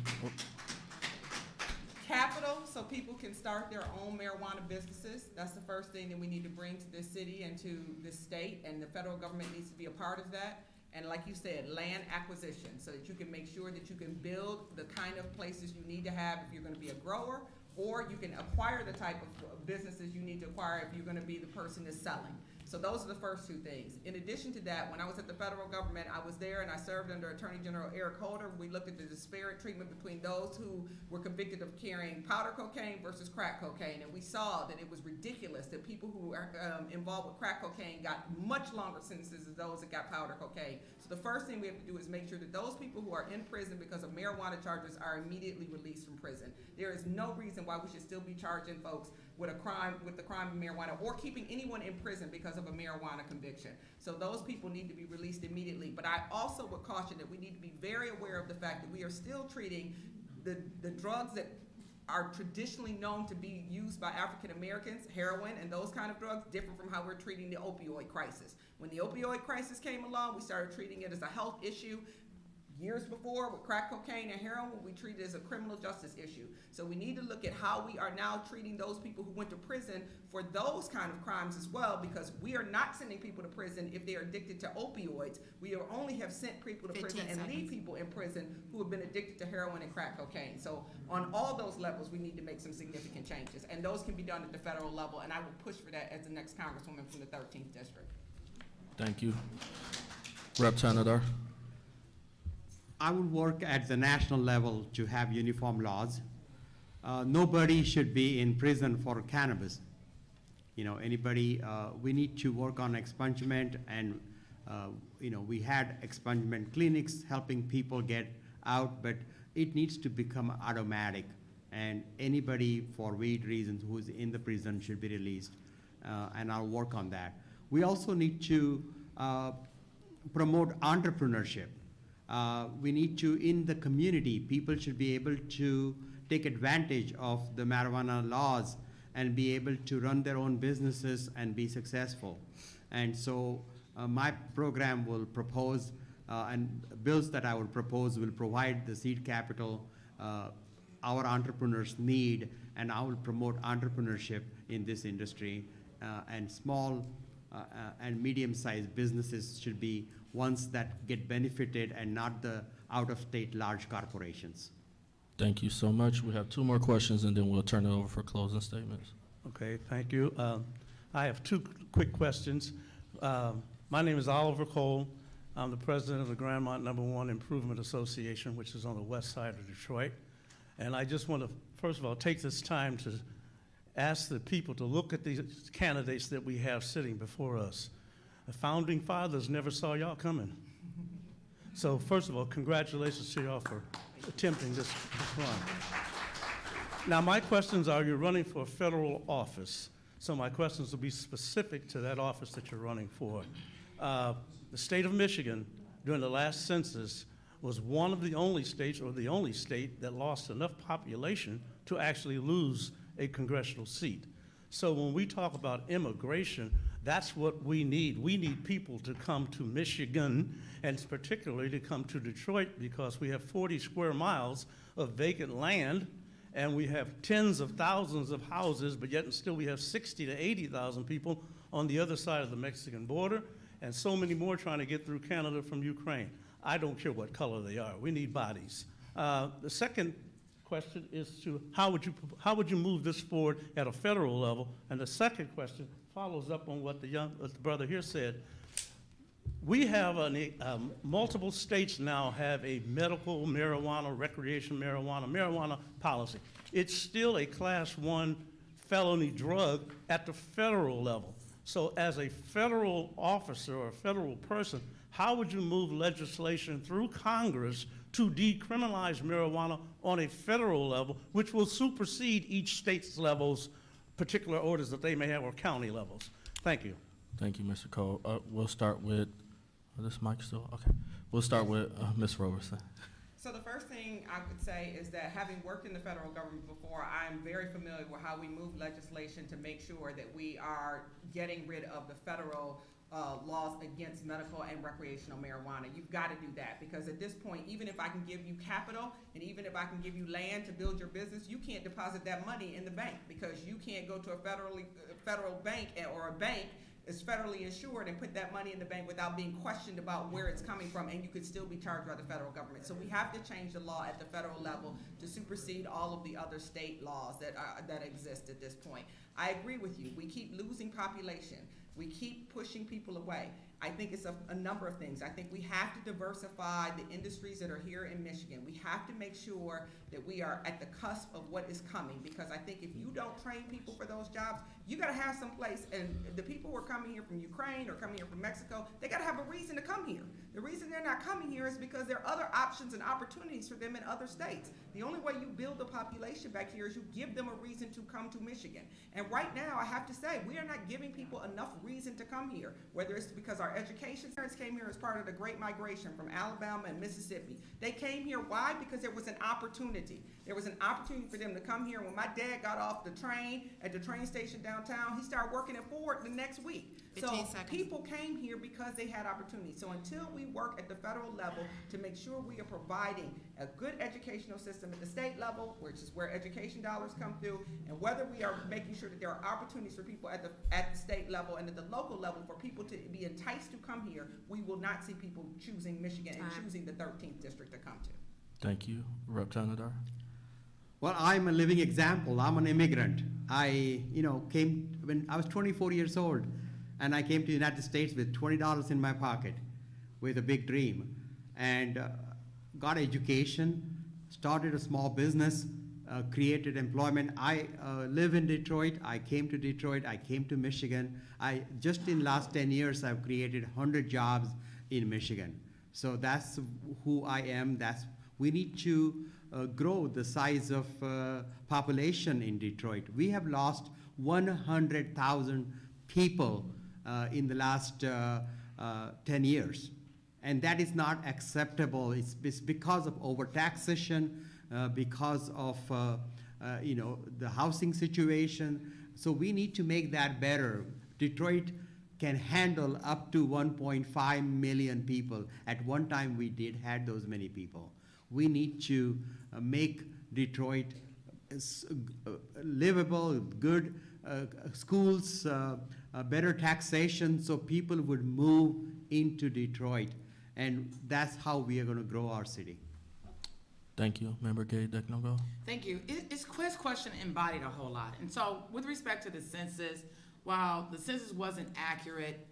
Capital, so people can start their own marijuana businesses. That's the first thing that we need to bring to this city and to this state, and the federal government needs to be a part of that. And like you said, land acquisition, so that you can make sure that you can build the kind of places you need to have if you're going to be a grower, or you can acquire the type of businesses you need to acquire if you're going to be the person that's selling. So those are the first two things. In addition to that, when I was at the federal government, I was there and I served under Attorney General Eric Holder. We looked at the disparate treatment between those who were convicted of carrying powder cocaine versus crack cocaine. And we saw that it was ridiculous that people who were involved with crack cocaine got much longer sentences than those that got powder cocaine. So the first thing we have to do is make sure that those people who are in prison because of marijuana charges are immediately released from prison. There is no reason why we should still be charging folks with the crime of marijuana, or keeping anyone in prison because of a marijuana conviction. So those people need to be released immediately. But I also would caution that we need to be very aware of the fact that we are still treating the drugs that are traditionally known to be used by African Americans, heroin and those kind of drugs, different from how we're treating the opioid crisis. When the opioid crisis came along, we started treating it as a health issue. Years before, with crack cocaine and heroin, we treated it as a criminal justice issue. So we need to look at how we are now treating those people who went to prison for those kind of crimes as well, because we are not sending people to prison if they are addicted to opioids. We only have sent people to prison and leave people in prison who have been addicted to heroin and crack cocaine. So on all those levels, we need to make some significant changes, and those can be done at the federal level, and I will push for that as the next Congresswoman from the 13th District. Thank you. Rep. Tanadar. I would work at the national level to have uniform laws. Nobody should be in prison for cannabis. You know, anybody, we need to work on expungement, and we had expungement clinics helping people get out, but it needs to become automatic, and anybody for weed reasons who is in the prison should be released, and I'll work on that. We also need to promote entrepreneurship. We need to, in the community, people should be able to take advantage of the marijuana laws and be able to run their own businesses and be successful. And so my program will propose, and bills that I will propose will provide the seed capital our entrepreneurs need, and I will promote entrepreneurship in this industry, and small and medium-sized businesses should be ones that get benefited and not the out-of-state large corporations. Thank you so much. We have two more questions, and then we'll turn it over for closing statements. Okay, thank you. I have two quick questions. My name is Oliver Cole. I'm the president of the Grandmont No. 1 Improvement Association, which is on the west side of Detroit. And I just want to, first of all, take this time to ask the people to look at these candidates that we have sitting before us. The founding fathers never saw y'all coming. So first of all, congratulations to y'all for attempting this run. Now my questions are, you're running for a federal office, so my questions will be specific to that office that you're running for. The state of Michigan, during the last census, was one of the only states, or the only state, that lost enough population to actually lose a congressional seat. So when we talk about immigration, that's what we need. We need people to come to Michigan, and particularly to come to Detroit, because we have 40 square miles of vacant land, and we have tens of thousands of houses, but yet and still we have 60 to 80,000 people on the other side of the Mexican border, and so many more trying to get through Canada from Ukraine. I don't care what color they are. We need bodies. The second question is to how would you move this forward at a federal level? And the second question follows up on what the brother here said. We have multiple states now have a medical marijuana, recreational marijuana policy. It's still a class 1 felony drug at the federal level. So as a federal officer or a federal person, how would you move legislation through Congress to decriminalize marijuana on a federal level, which will supersede each state's levels, particular orders that they may have, or county levels? Thank you. Thank you, Mr. Cole. We'll start with, this mic still? Okay. We'll start with Ms. Roberson. So the first thing I would say is that, having worked in the federal government before, I'm very familiar with how we move legislation to make sure that we are getting rid of the federal laws against medical and recreational marijuana. You've got to do that, because at this point, even if I can give you capital and even if I can give you land to build your business, you can't deposit that money in the bank, because you can't go to a federal bank, or a bank is federally insured, and put that money in the bank without being questioned about where it's coming from, and you could still be charged by the federal government. So we have to change the law at the federal level to supersede all of the other state laws that exist at this point. I agree with you. We keep losing population. We keep pushing people away. I think it's a number of things. I think we have to diversify the industries that are here in Michigan. We have to make sure that we are at the cusp of what is coming, because I think if you don't train people for those jobs, you gotta have some place, and the people who are coming here from Ukraine or coming here from Mexico, they gotta have a reason to come here. The reason they're not coming here is because there are other options and opportunities for them in other states. The only way you build a population back here is you give them a reason to come to Michigan. And right now, I have to say, we are not giving people enough reason to come here, whether it's because our education parents came here as part of the Great Migration from Alabama and Mississippi. They came here, why? Because there was an opportunity. There was an opportunity for them to come here. When my dad got off the train at the train station downtown, he started working at Ford the next week. 15 So seconds. people came here because they had opportunity. So until we work at the federal level to make sure we are providing a good educational system at the state level, which is where education dollars come through, and whether we are making sure that there are opportunities for people at the state level and at the local level for people to be enticed to come here, we will not see people choosing Michigan and Time. choosing the 13th district to come to. Thank you. Rep. Tanadar. Well, I'm a living example. I'm an immigrant. I, came when I was 24 years old, and I came to the United States with $20 in my pocket, with a big dream, and got education, started a small business, created employment. I live in Detroit. I came to Detroit. I came to Michigan. Just in the last 10 years, I've created 100 jobs in Michigan. So that's who I am. We need to grow the size of population in Detroit. We have lost 100,000 people in the last 10 years. And that is not acceptable. It's because of overtaxation, because of the housing situation. So we need to make that better. Detroit can handle up to 1.5 million people. At one time, we had those many people. We need to make Detroit livable, good schools, better taxation, so people would move into Detroit. And that's how we are going to grow our city. Thank you. Member Gay Deknogo. Thank you. His question embodied a whole lot. And so with respect to the census, while the census wasn't accurate,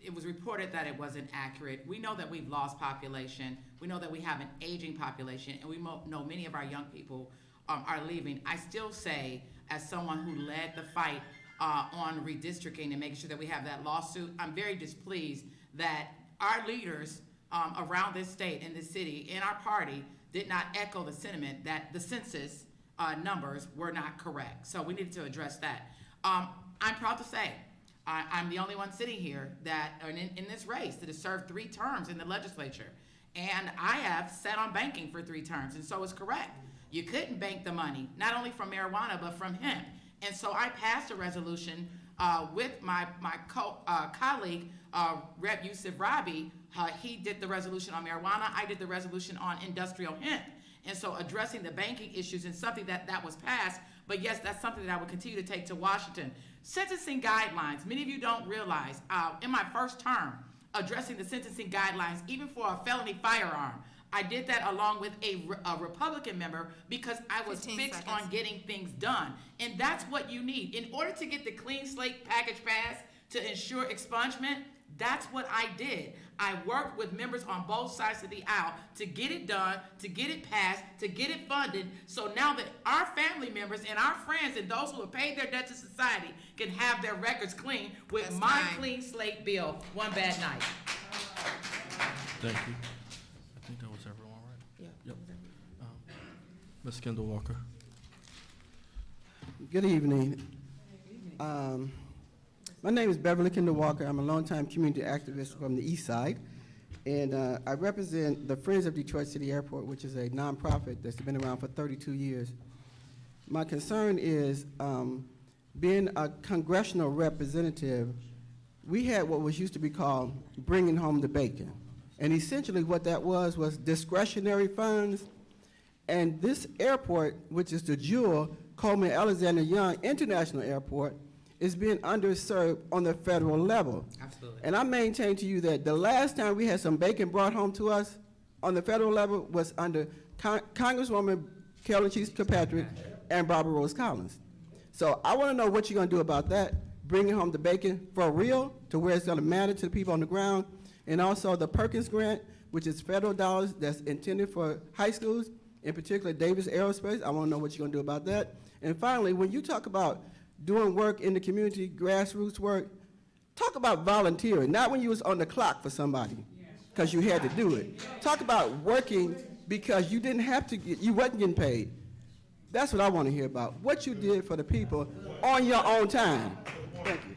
it was reported that it wasn't accurate. We know that we've lost population. We know that we have an aging population, and we know many of our young people are leaving. I still say, as someone who led the fight on redistricting and making sure that we have that lawsuit, I'm very displeased that our leaders around this state and this city and our party did not echo the sentiment that the census numbers were not correct. So we needed to address that. I'm proud to say I'm the only one sitting here that in this race that has served 3 terms in the legislature. And I have sat on banking for 3 terms, and so it's correct. You couldn't bank the money, not only from marijuana, but from hemp. And so I passed a resolution with my colleague, Rep. Yusuf Rabi. He did the resolution on marijuana. I did the resolution on industrial hemp. And so addressing the banking issues is something that was passed. But yes, that's something that I will continue to take to Washington. Sentencing guidelines, many of you don't realize, in my first term, addressing the sentencing guidelines, even for a felony firearm, I did that along with a Republican member because I was 15 fixed seconds. on getting things done. And that's what you need. In order to get the clean slate package passed to ensure expungement, that's what I did. I worked with members on both sides of the aisle to get it done, to get it passed, to get it funded, so now that our family members and our friends and those who have paid their debt to society can have their records clean with That's my fine. clean slate bill, one bad night. Thank you. I think that was everyone, right? Yeah. Yep. Ms. Kendall Walker. Good evening. My name is Beverly Kendall Walker. I'm a longtime community activist from the East Side, and I represent the Friends of Detroit City Airport, which is a nonprofit that's been around for 32 years. My concern is being a congressional representative, we had what was used to be called bringing home the bacon. And essentially what that was discretionary funds. And this airport, which is the Jewel Coleman Alexander Young International Airport, is being underserved on the federal level. Absolutely. And I maintain to you that the last time we had some bacon brought home to us on the federal level was under Congresswoman Carolyn Cheese Kirkpatrick and Barbara Rose Collins. So I want to know what you're going to do about that, bringing home the bacon for real to where it's gonna matter to the people on the ground. And also the Perkins Grant, which is federal dollars that's intended for high schools, in particular Davis Aerospace. I wanna know what you're gonna do about that. And finally, when you talk about doing work in the community, grassroots work, talk about volunteering, not when you was on the clock for somebody, because you had to do it. Talk about working because you didn't have to, you wasn't getting paid. That's what I want to hear about, what you did for the people on your own time. Thank you.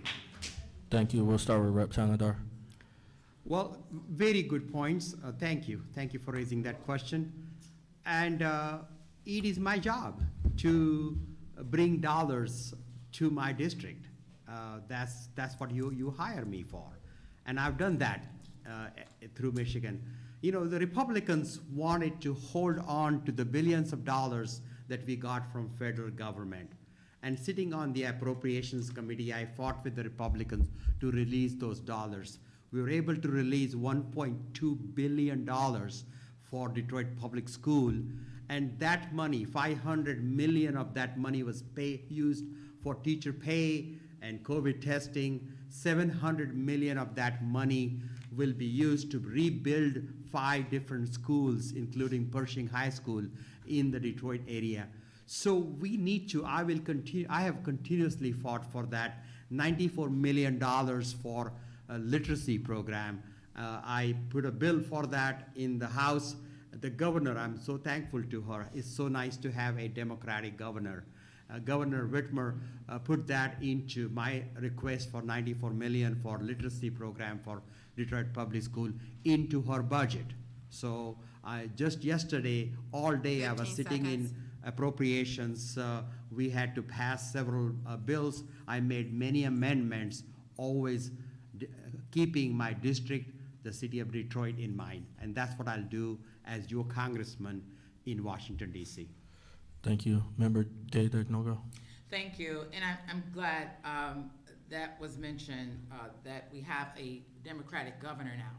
Thank you. We'll start with Rep. Tanadar. Well, very good points. Thank you. Thank you for raising that question. And it is my job to bring dollars to my district. That's what you hire me for. And I've done that through Michigan. You know, the Republicans wanted to hold on to the billions of dollars that we got from federal government. And sitting on the Appropriations Committee, I fought with the Republicans to release those dollars. We were able to release $1.2 billion for Detroit Public School. And that money, 500 million of that money was used for teacher pay and COVID testing. 700 million of that money will be used to rebuild 5 different schools, including Pershing High School in the Detroit area. So we need to, I have continuously fought for that. $94 million for a literacy program. I put a bill for that in the House. The governor, I'm so thankful to her. It's so nice to have a Democratic governor. Governor Whitmer put that into my request for $94 million for literacy program for Detroit Public School into her budget. So just yesterday, all day I was sitting in appropriations. We had to pass several bills. I made many amendments, always keeping my district, the city of Detroit, in mind. And that's what I'll do as your congressman in Washington, D.C. Thank you. Member Gay-Nogo. Thank you, and I'm glad that was mentioned, that we have a Democratic governor now.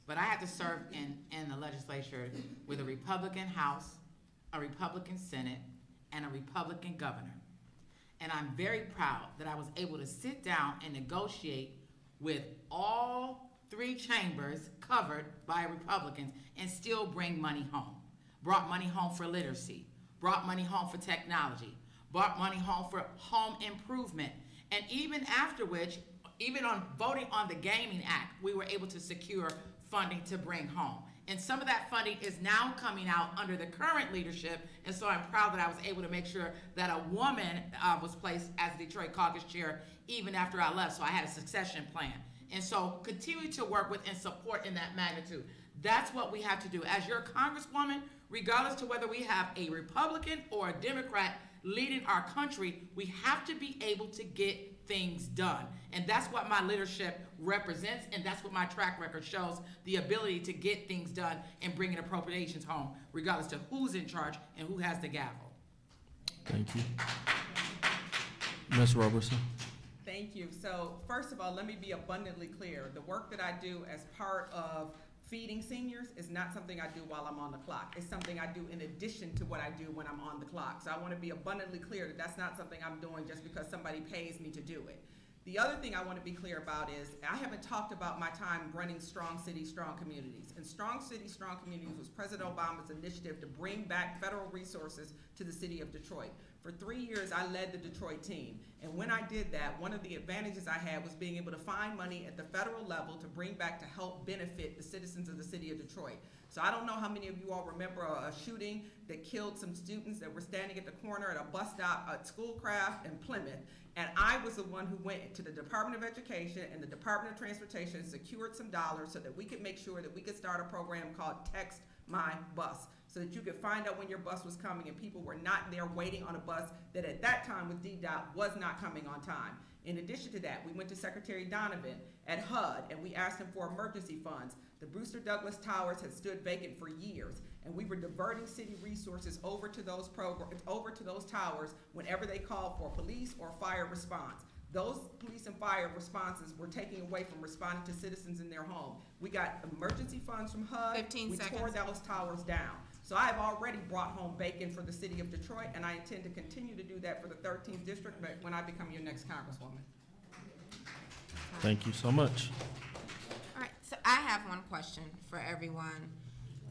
But I had to serve in the legislature with a Republican House, a Republican Senate, and a Republican governor. And I'm very proud that I was able to sit down and negotiate with all 3 chambers covered by Republicans and still bring money home. Brought money home for literacy, brought money home for technology, brought money home for home improvement. And even after which, even on voting on the Gaming Act, we were able to secure funding to bring home. And some of that funding is now coming out under the current leadership, and so I'm proud that I was able to make sure that a woman was placed as Detroit Caucus Chair even after I left, so I had a succession plan. And so continue to work with and support in that magnitude. That's what we have to do. As your Congresswoman, regardless to whether we have a Republican or a Democrat leading our country, we have to be able to get things done. And that's what my leadership represents, and that's what my track record shows, the ability to get things done and bringing appropriations home, regardless to who's in charge and who has the gavel. Thank you. Ms. Robertson. Thank you. So first of all, let me be abundantly clear. The work that I do as part of feeding seniors is not something I do while I'm on the clock. It's something I do in addition to what I do when I'm on the clock. So I want to be abundantly clear that that's not something I'm doing just because somebody pays me to do it. The other thing I want to be clear about is I haven't talked about my time running Strong Cities, Strong Communities. And Strong Cities, Strong Communities was President Obama's initiative to bring back federal resources to the city of Detroit. For 3 years, I led the Detroit team. And when I did that, one of the advantages I had was being able to find money at the federal level to bring back to help benefit the citizens of the city of Detroit. So I don't know how many of you all remember a shooting that killed some students that were standing at the corner at a bus stop at Schoolcraft in Plymouth. And I was the one who went to the Department of Education and the Department of Transportation, secured some dollars so that we could make sure that we could start a program called Text My Bus, so that you could find out when your bus was coming and people were not there waiting on a bus that at that time with DDOT was not coming on time. In addition to that, we went to Secretary Donovan at HUD and we asked him for emergency funds. The Brewster Douglas Towers had stood vacant for years, and we were diverting city resources over to those towers whenever they called for police or fire response. Those police and fire responses were taken away from responding to citizens in their home. We got emergency funds from HUD. 15 seconds. Tore those towers down. So I have already brought home bacon for the city of Detroit, and I intend to continue to do that for the 13th district when I become your next Congresswoman. Thank you so much. All right, so I have one question for everyone.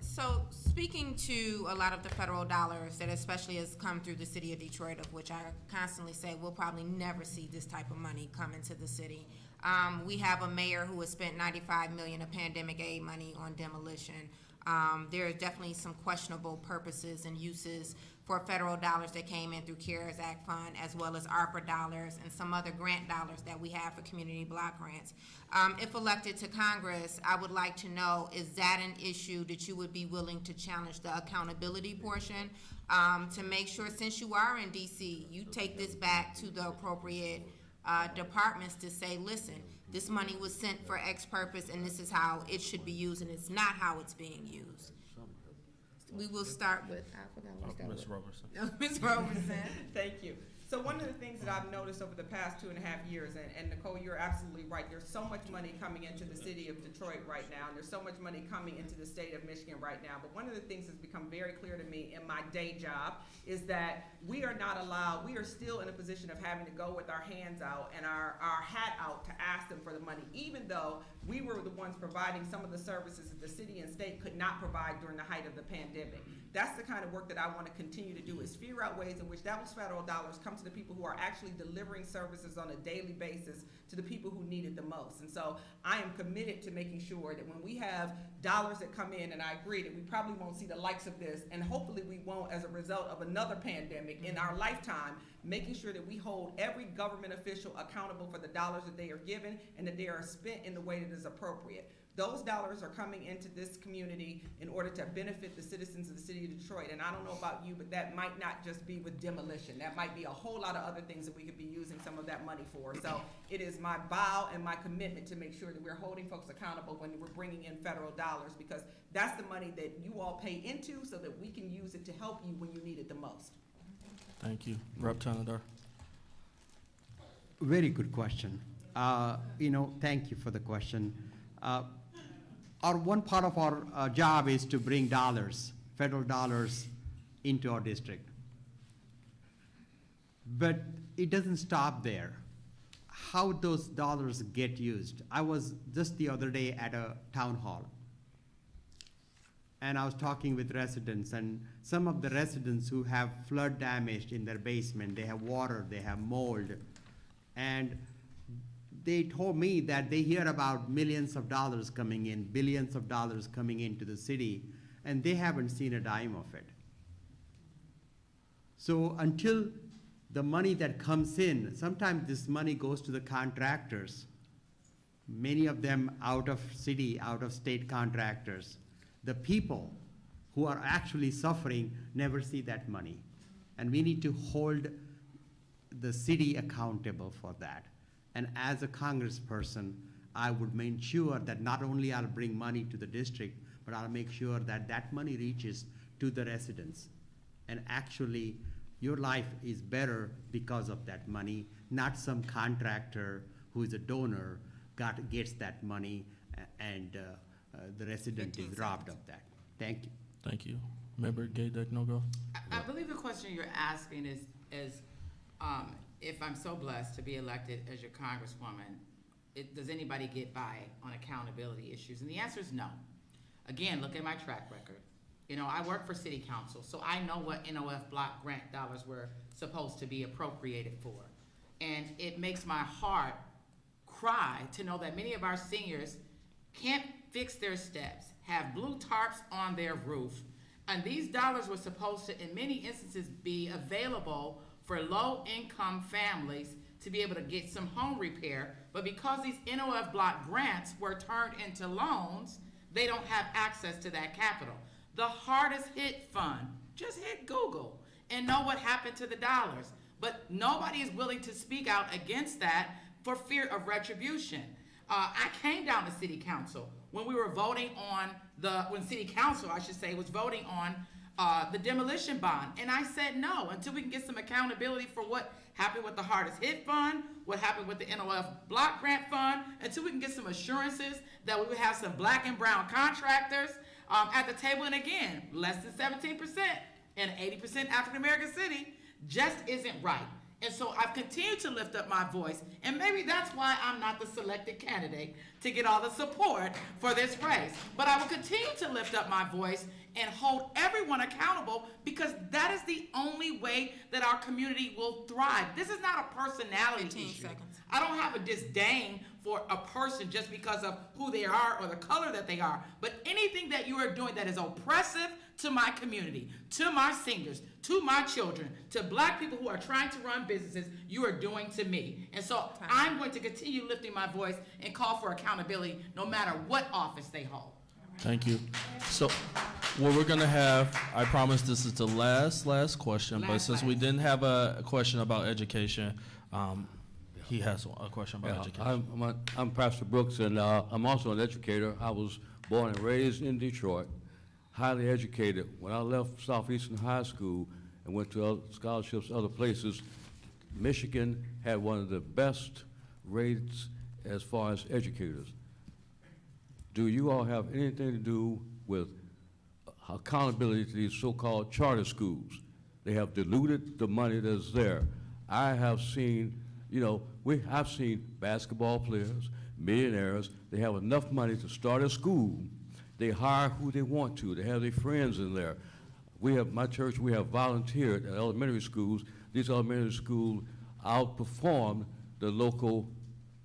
So speaking to a lot of the federal dollars that especially has come through the city of Detroit, of which I constantly say we'll probably never see this type of money come into the city. We have a mayor who has spent $95 million of pandemic aid money on demolition. There are definitely some questionable purposes and uses for federal dollars that came in through CARES Act Fund, as well as ARPA dollars and some other grant dollars that we have for community block grants. If elected to Congress, I would like to know, is that an issue that you would be willing to challenge the accountability portion, to make sure, since you are in DC, you take this back to the appropriate departments to say, listen, this money was sent for X purpose and this is how it should be used, and it's not how it's being used. We will start with, I forgot what that was. Ms. Robertson. Ms. Roberson. Thank you. So one of the things that I've noticed over the past 2.5 years, and Nicole, you're absolutely right, there's so much money coming into the city of Detroit right now, and there's so much money coming into the state of Michigan right now. But one of the things that's become very clear to me in my day job is that we are not allowed, we are still in a position of having to go with our hands out and our hat out to ask them for the money, even though we were the ones providing some of the services that the city and state could not provide during the height of the pandemic. That's the kind of work that I want to continue to do, is figure out ways in which those federal dollars come to the people who are actually delivering services on a daily basis to the people who need it the most. And so I am committed to making sure that when we have dollars that come in, and I agree that we probably won't see the likes of this, and hopefully we won't as a result of another pandemic in our lifetime, making sure that we hold every government official accountable for the dollars that they are given and that they are spent in the way that is appropriate. Those dollars are coming into this community in order to benefit the citizens of the city of Detroit. And I don't know about you, but that might not just be with demolition. That might be a whole lot of other things that we could be using some of that money for. So it is my vow and my commitment to make sure that we're holding folks accountable when we're bringing in federal dollars, because that's the money that you all pay into so that we can use it to help you when you need it the most. Thank you. Rep. Tanadar. Very good question. Thank you for the question. One part of our job is to bring dollars, federal dollars, into our district. But it doesn't stop there. How those dollars get used. I was just the other day at a town hall, and I was talking with residents, and some of the residents who have flood damage in their basement, they have water, they have mold, and they told me that they hear about millions of dollars coming in, billions of dollars coming into the city, and they haven't seen a dime of it. So until the money that comes in, sometimes this money goes to the contractors, many of them out of city, out of state contractors. The people who are actually suffering never see that money. And we need to hold the city accountable for that. And as a congressperson, I would make sure that not only I'll bring money to the district, but I'll make sure that that money reaches to the residents. And actually, your life is better because of that money, not some contractor who is a donor gets that money and the resident is robbed of that. Thank you. Thank you. Member Gay Nogo. I believe the question you're asking is if I'm so blessed to be elected as your congresswoman, does anybody get by on accountability issues? And the answer is no. Again, look at my track record. I work for city council, so I know what NOF block grant dollars were supposed to be appropriated for. And it makes my heart cry to know that many of our seniors can't fix their steps, have blue tarps on their roof, and these dollars were supposed to, in many instances, be available for low-income families to be able to get some home repair, but because these NOF block grants were turned into loans, they don't have access to that capital. The hardest hit fund, just hit Google and know what happened to the dollars. But nobody is willing to speak out against that for fear of retribution. I came down to city council when we were voting on when city council, I should say, was voting on the demolition bond. And I said no, until we can get some accountability for what happened with the hardest hit fund, what happened with the NOF block grant fund, until we can get some assurances that we would have some black and brown contractors at the table. And again, less than 17% in an 80% African American city just isn't right. And so I've continued to lift up my voice, and maybe that's why I'm not the selected candidate to get all the support for this race. But I will continue to lift up my voice and hold everyone accountable, because that is the only way that our community will thrive. This is not a personality 15 issue. seconds. I don't have a disdain for a person just because of who they are or the color that they are. But anything that you are doing that is oppressive to my community, to my seniors, to my children, to black people who are trying to run businesses, you are doing to me. And so I'm going to continue lifting my voice and call for accountability no matter what office they hold. Thank you. So what we're gonna have, I promise this is the last question, but since we didn't have a question about education, he has a question about education. I'm Pastor Brooks, and I'm also an educator. I was born and raised in Detroit, highly educated. When I left Southeastern High School and went to other scholarships other places, Michigan had one of the best rates as far as educators. Do you all have anything to do with accountability to these so-called charter schools? They have diluted the money that's there. I have seen, I've seen basketball players, millionaires, they have enough money to start a school. They hire who they want to. They have their friends in there. My church, we have volunteered at elementary schools. These elementary schools outperform the local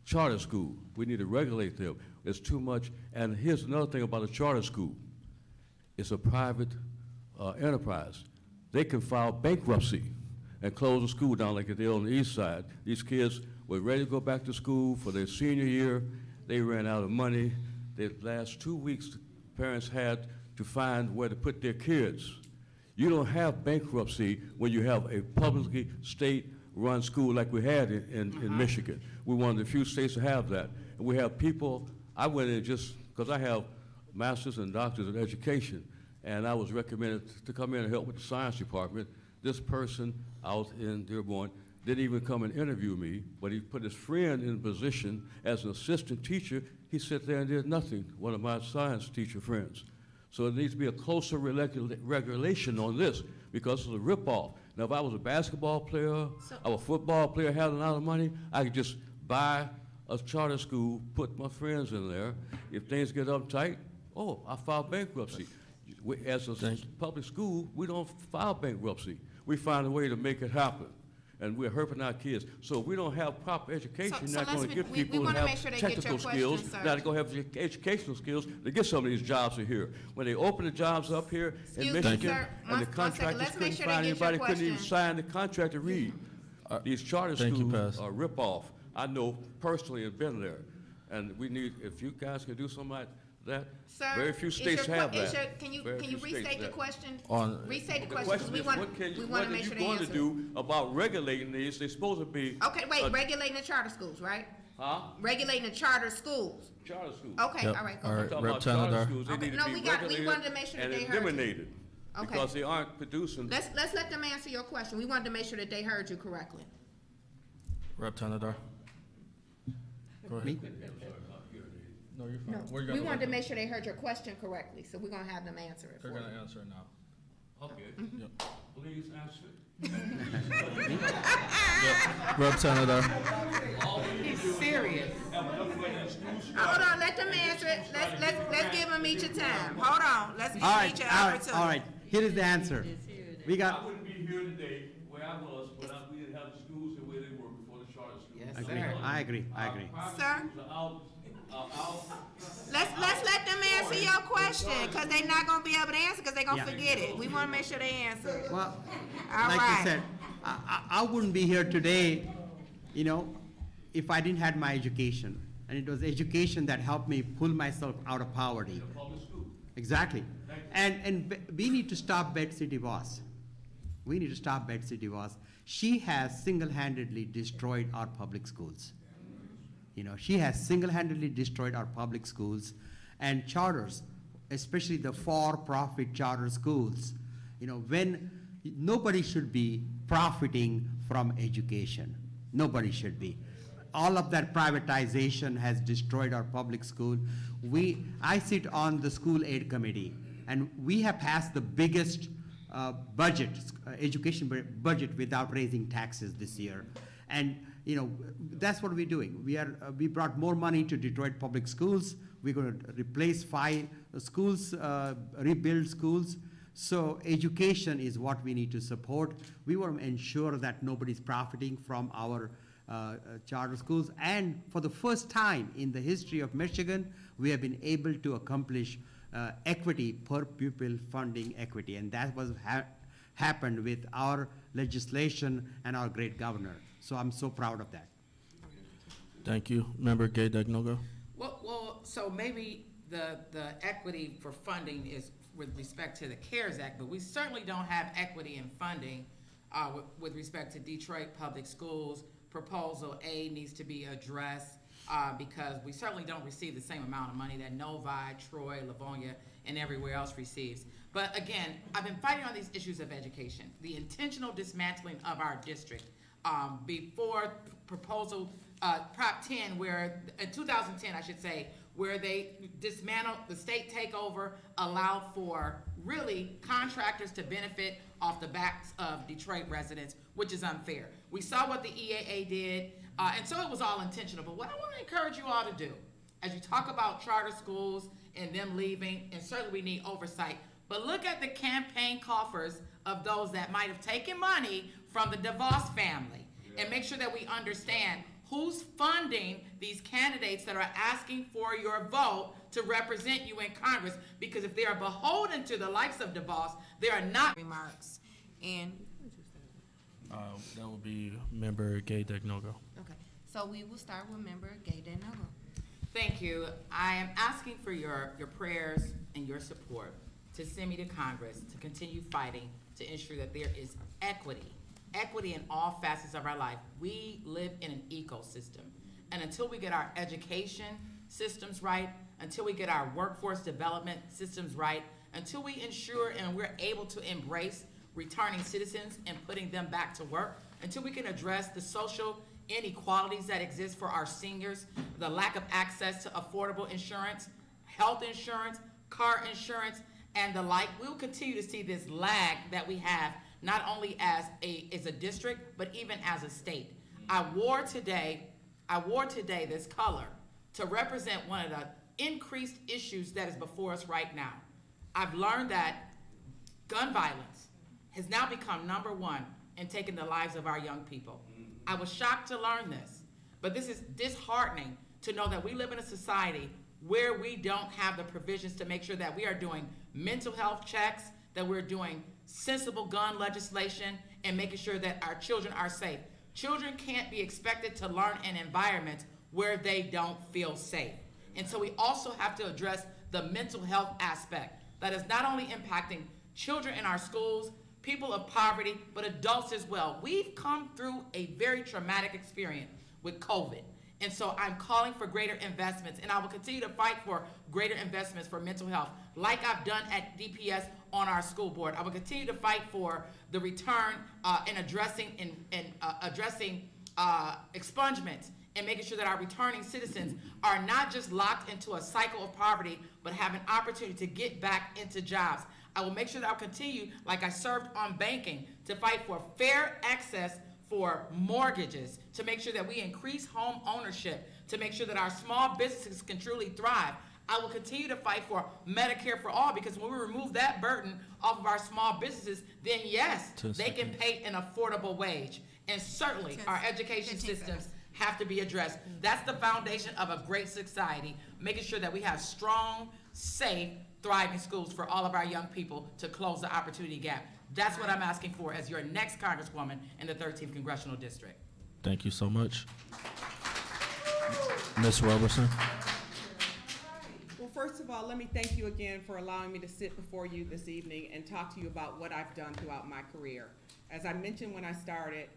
charter school. We need to regulate them. It's too much. And here's another thing about a charter school. It's a private enterprise. They can file bankruptcy and close the school down like they did on the east side. These kids were ready to go back to school for their senior year. They ran out of money. The last 2 weeks, the parents had to find where to put their kids. You don't have bankruptcy when you have a publicly state-run school like we had in Michigan. We're one of the few states to have that. And we have people, I went in just because I have masters and doctors in education, and I was recommended to come in and help with the science department. This person out in Dearborn didn't even come and interview me, but he put his friend in a position as an assistant teacher. He sat there and did nothing, one of my science teacher friends. So there needs to be a closer regulation on this, because it's a ripoff. Now, if I was a basketball player, I was a football player, had a lot of money, I could just buy a charter school, put my friends in there. If things get uptight, I file bankruptcy. As a public school, we don't file bankruptcy. We find a way to make it happen. And we're hurting our kids. So if we don't have proper education, you're not going to get people who have technical skills, not going to have the educational skills to get some of these jobs in here. When they open the jobs up here in Michigan, and the contractors couldn't find anybody, couldn't even sign the contract to read. These charter schools are rip-off. I know personally have been there. And we need, if you guys can do something like that, Sir, very few states have that. Can you Very few restate states the have. question? On- Restate the The question, because we is, want what to make sure What are they you going to answer. do about regulating these? They're supposed to be. Okay, wait, regulating the charter schools, right? Huh? Regulating the charter schools. Charter schools. Okay, Yep. all right, go All ahead. right. Talking Rep. about charter Tanadar. schools, they Okay, need no, to be we wanted regulated to make sure that and they heard you. eliminated. Okay. Because they aren't producing. Let's let them answer your question. We wanted to make sure that they heard you correctly. Rep. Tanadar. Go ahead. Me? No, you're No, fine. We're we gonna- wanted to make sure they heard your question correctly, so we're gonna have them answer it for They're you. gonna answer it now. Okay. Yep. Please answer. Rep. Tanadar. He's serious. Hold on, let them answer it. Let's give them each a time. Hold on, let's give All them right, each an all right, opportunity. all right. Here is the answer. We I got, wouldn't be here today where I was, we didn't have the schools the way they were before the charter schools. Yes, agree. sir. I agree, I agree. Private Sir? schools are out. Let's let them answer your question, cause they not gonna be able to answer, cause they gonna forget it. We wanna make sure they answer it. well, All like right. you said, I wouldn't be here today, if I didn't have my education. And it was education that helped me pull myself out of poverty. Public school. Exactly. And we need to stop Betsy DeVos. We need to stop Betsy DeVos. She has single-handedly destroyed our public schools. She has single-handedly destroyed our public schools and charters, especially the for-profit charter schools. When nobody should be profiting from education. Nobody should be. All of that privatization has destroyed our public school. I sit on the school aid committee, and we have passed the biggest education budget without raising taxes this year. And, you know, that's what we're doing. We brought more money to Detroit Public Schools. We're going to replace 5 schools, rebuild schools. So education is what we need to support. We want to ensure that nobody's profiting from our charter schools. And for the first time in the history of Michigan, we have been able to accomplish equity per pupil funding equity. And that was happened with our legislation and our great governor. So I'm so proud of that. Thank you. Member Gay Degnogo. Well, so maybe the equity for funding is with respect to the CARES Act, but we certainly don't have equity in funding with respect to Detroit Public Schools. Proposal A needs to be addressed because we certainly don't receive the same amount of money that Novi, Troy, Livonia, and everywhere else receives. But again, I've been fighting on these issues of education, the intentional dismantling of our district. Before proposal Prop 10, where in 2010, I should say, where they dismantled the state takeover, allowed for really contractors to benefit off the backs of Detroit residents, which is unfair. We saw what the EAA did, and so it was all intentional. But what I want to encourage you all to do, as you talk about charter schools and them leaving, and certainly we need oversight, but look at the campaign coffers of those that might have taken money from the DeVos family, and make sure that we understand who's funding these candidates that are asking for your vote to represent you in Congress, because if they are beholden to the likes of DeVos, they are not. Remarks. And, That will be Member Gay Degnogo. okay, so we will start with Member Gay Degnogo. Thank you. I am asking for your prayers and your support to send me to Congress to continue fighting to ensure that there is equity in all facets of our life. We live in an ecosystem. And until we get our education systems right, until we get our workforce development systems right, until we ensure and we're able to embrace returning citizens and putting them back to work, until we can address the social inequalities that exist for our seniors, the lack of access to affordable insurance, health insurance, car insurance, and the like, we'll continue to see this lag that we have, not only as a district, but even as a state. I wore today this color to represent one of the increased issues that is before us right now. I've learned that gun violence has now become #1 in taking the lives of our young people. I was shocked to learn this, but this is disheartening to know that we live in a society where we don't have the provisions to make sure that we are doing mental health checks, that we're doing sensible gun legislation, and making sure that our children are safe. Children can't be expected to learn in environments where they don't feel safe. And so we also have to address the mental health aspect that is not only impacting children in our schools, people of poverty, but adults as well. We've come through a very traumatic experience with COVID. And so I'm calling for greater investments, and I will continue to fight for greater investments for mental health, like I've done at DPS on our school board. I will continue to fight for the return and addressing expungements, and making sure that our returning citizens are not just locked into a cycle of poverty, but have an opportunity to get back into jobs. I will make sure that I'll continue, like I served on banking, to fight for fair access for mortgages, to make sure that we increase home ownership, to make sure that our small businesses can truly thrive. I will continue to fight for Medicare for all, because when we remove that burden off of our small businesses, then yes, they can pay an affordable wage. And certainly our education systems have to be addressed. That's the foundation of a great society, making sure that we have strong, safe, thriving schools for all of our young people to close the opportunity gap. That's what I'm asking for as your next Congresswoman in the 13th Congressional District. Thank you so much. Ms. Roberson. Well, first of all, let me thank you again for allowing me to sit before you this evening and talk to you about what I've done throughout my career. As I mentioned when I started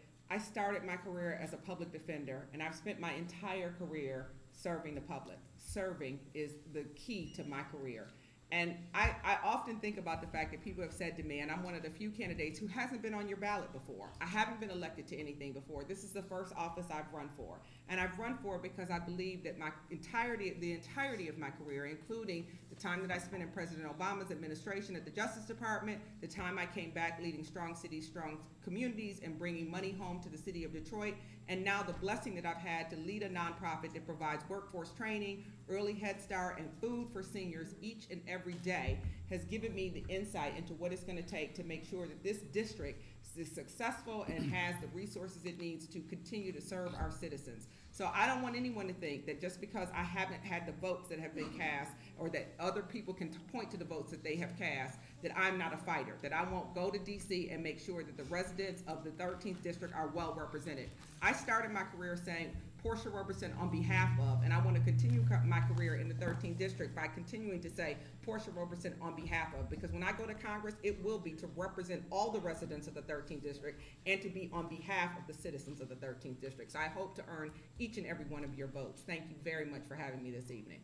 my career as a public defender, and I've spent my entire career serving the public. Serving is the key to my career. And I often think about the fact that people have said to me, and I'm one of the few candidates who hasn't been on your ballot before. I haven't been elected to anything before. This is the first office I've run for. And I've run for it because I believe that the entirety of my career, including the the time that I spent in President Obama's administration at the Justice Department, the time I came back leading strong cities, strong communities, and bringing money home to the city of Detroit, and now the blessing that I've had to lead a nonprofit that provides workforce training, early Head Start, and food for seniors each and every day has given me the insight into what it's going to take to make sure that this district is successful and has the resources it needs to continue to serve our citizens. So I don't want anyone to think that just because I haven't had the votes that have been cast, or that other people can point to the votes that they have cast, that I'm not a fighter, that I won't go to DC and make sure that the residents of the 13th district are well represented. I started my career saying, Portia Robertson on behalf of, and I want to continue my career in the 13th district by continuing to say Portia Robertson on behalf of, because when I go to Congress, it will be to represent all the residents of the 13th district and to be on behalf of the citizens of the 13th district. So I hope to earn each and every one of your votes. Thank you very much for having me this evening.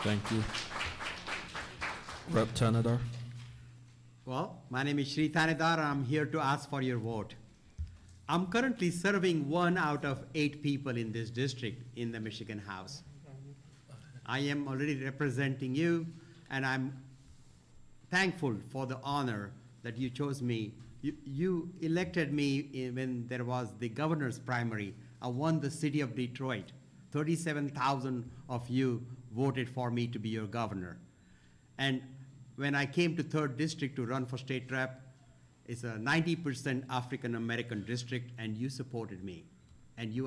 Thank you. Rep. Tanadar. Well, my name is Shri Thanedar. I'm here to ask for your vote. I'm currently serving 1 out of 8 people in this district in the Michigan House. I am already representing you, and I'm thankful for the honor that you chose me. You elected me when there was the governor's primary. I won the city of Detroit. 37,000 of you voted for me to be your governor. And when I came to 3rd District to run for state rep, it's a 90% African-American district, and you supported me. And you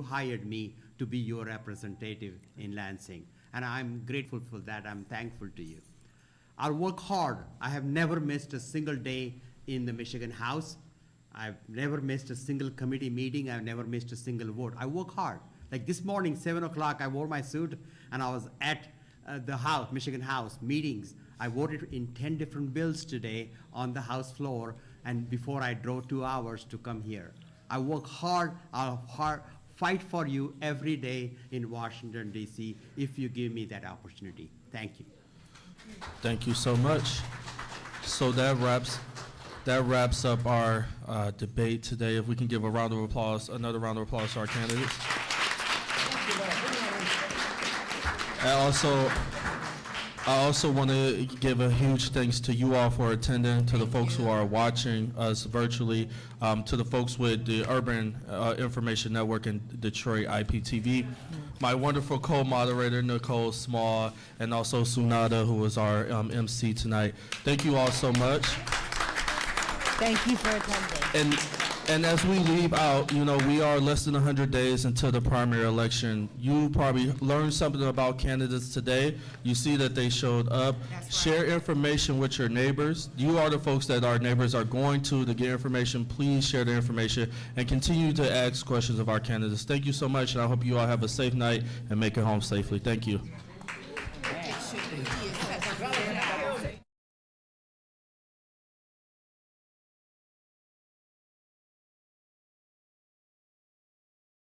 hired me to be your representative in Lansing. And I'm grateful for that. I'm thankful to you. I'll work hard. I have never missed a single day in the Michigan House. I've never missed a single committee meeting. I've never missed a single vote. I work hard. Like this morning, 7 o'clock, I wore my suit, and I was at the House, Michigan House meetings. I voted in 10 different bills today on the House floor, and before I drove 2 hours to come here. I work hard. I'll fight for you every day in Washington, D.C., if you give me that opportunity. Thank you. Thank you so much. So that wraps up our debate today. If we can give a round of applause, another round of applause to our candidates. I also want to give a huge thanks to you all for attending, to the folks who are watching us virtually, to the folks with the Urban Information Network in Detroit, IPTV, my wonderful co-moderator, Nicole Small, and also Sunada, who was our MC tonight. Thank you all so much. Thank you for attending. And as we leave out, you know, we are less than 100 days until the primary election. You probably learned something about candidates today. You see that they showed up. That's right. Share information with your neighbors. You are the folks that our neighbors are going to get information. Please share the information and continue to ask questions of our candidates. Thank you so much, and I hope you all have a safe night and make it home safely. Thank you.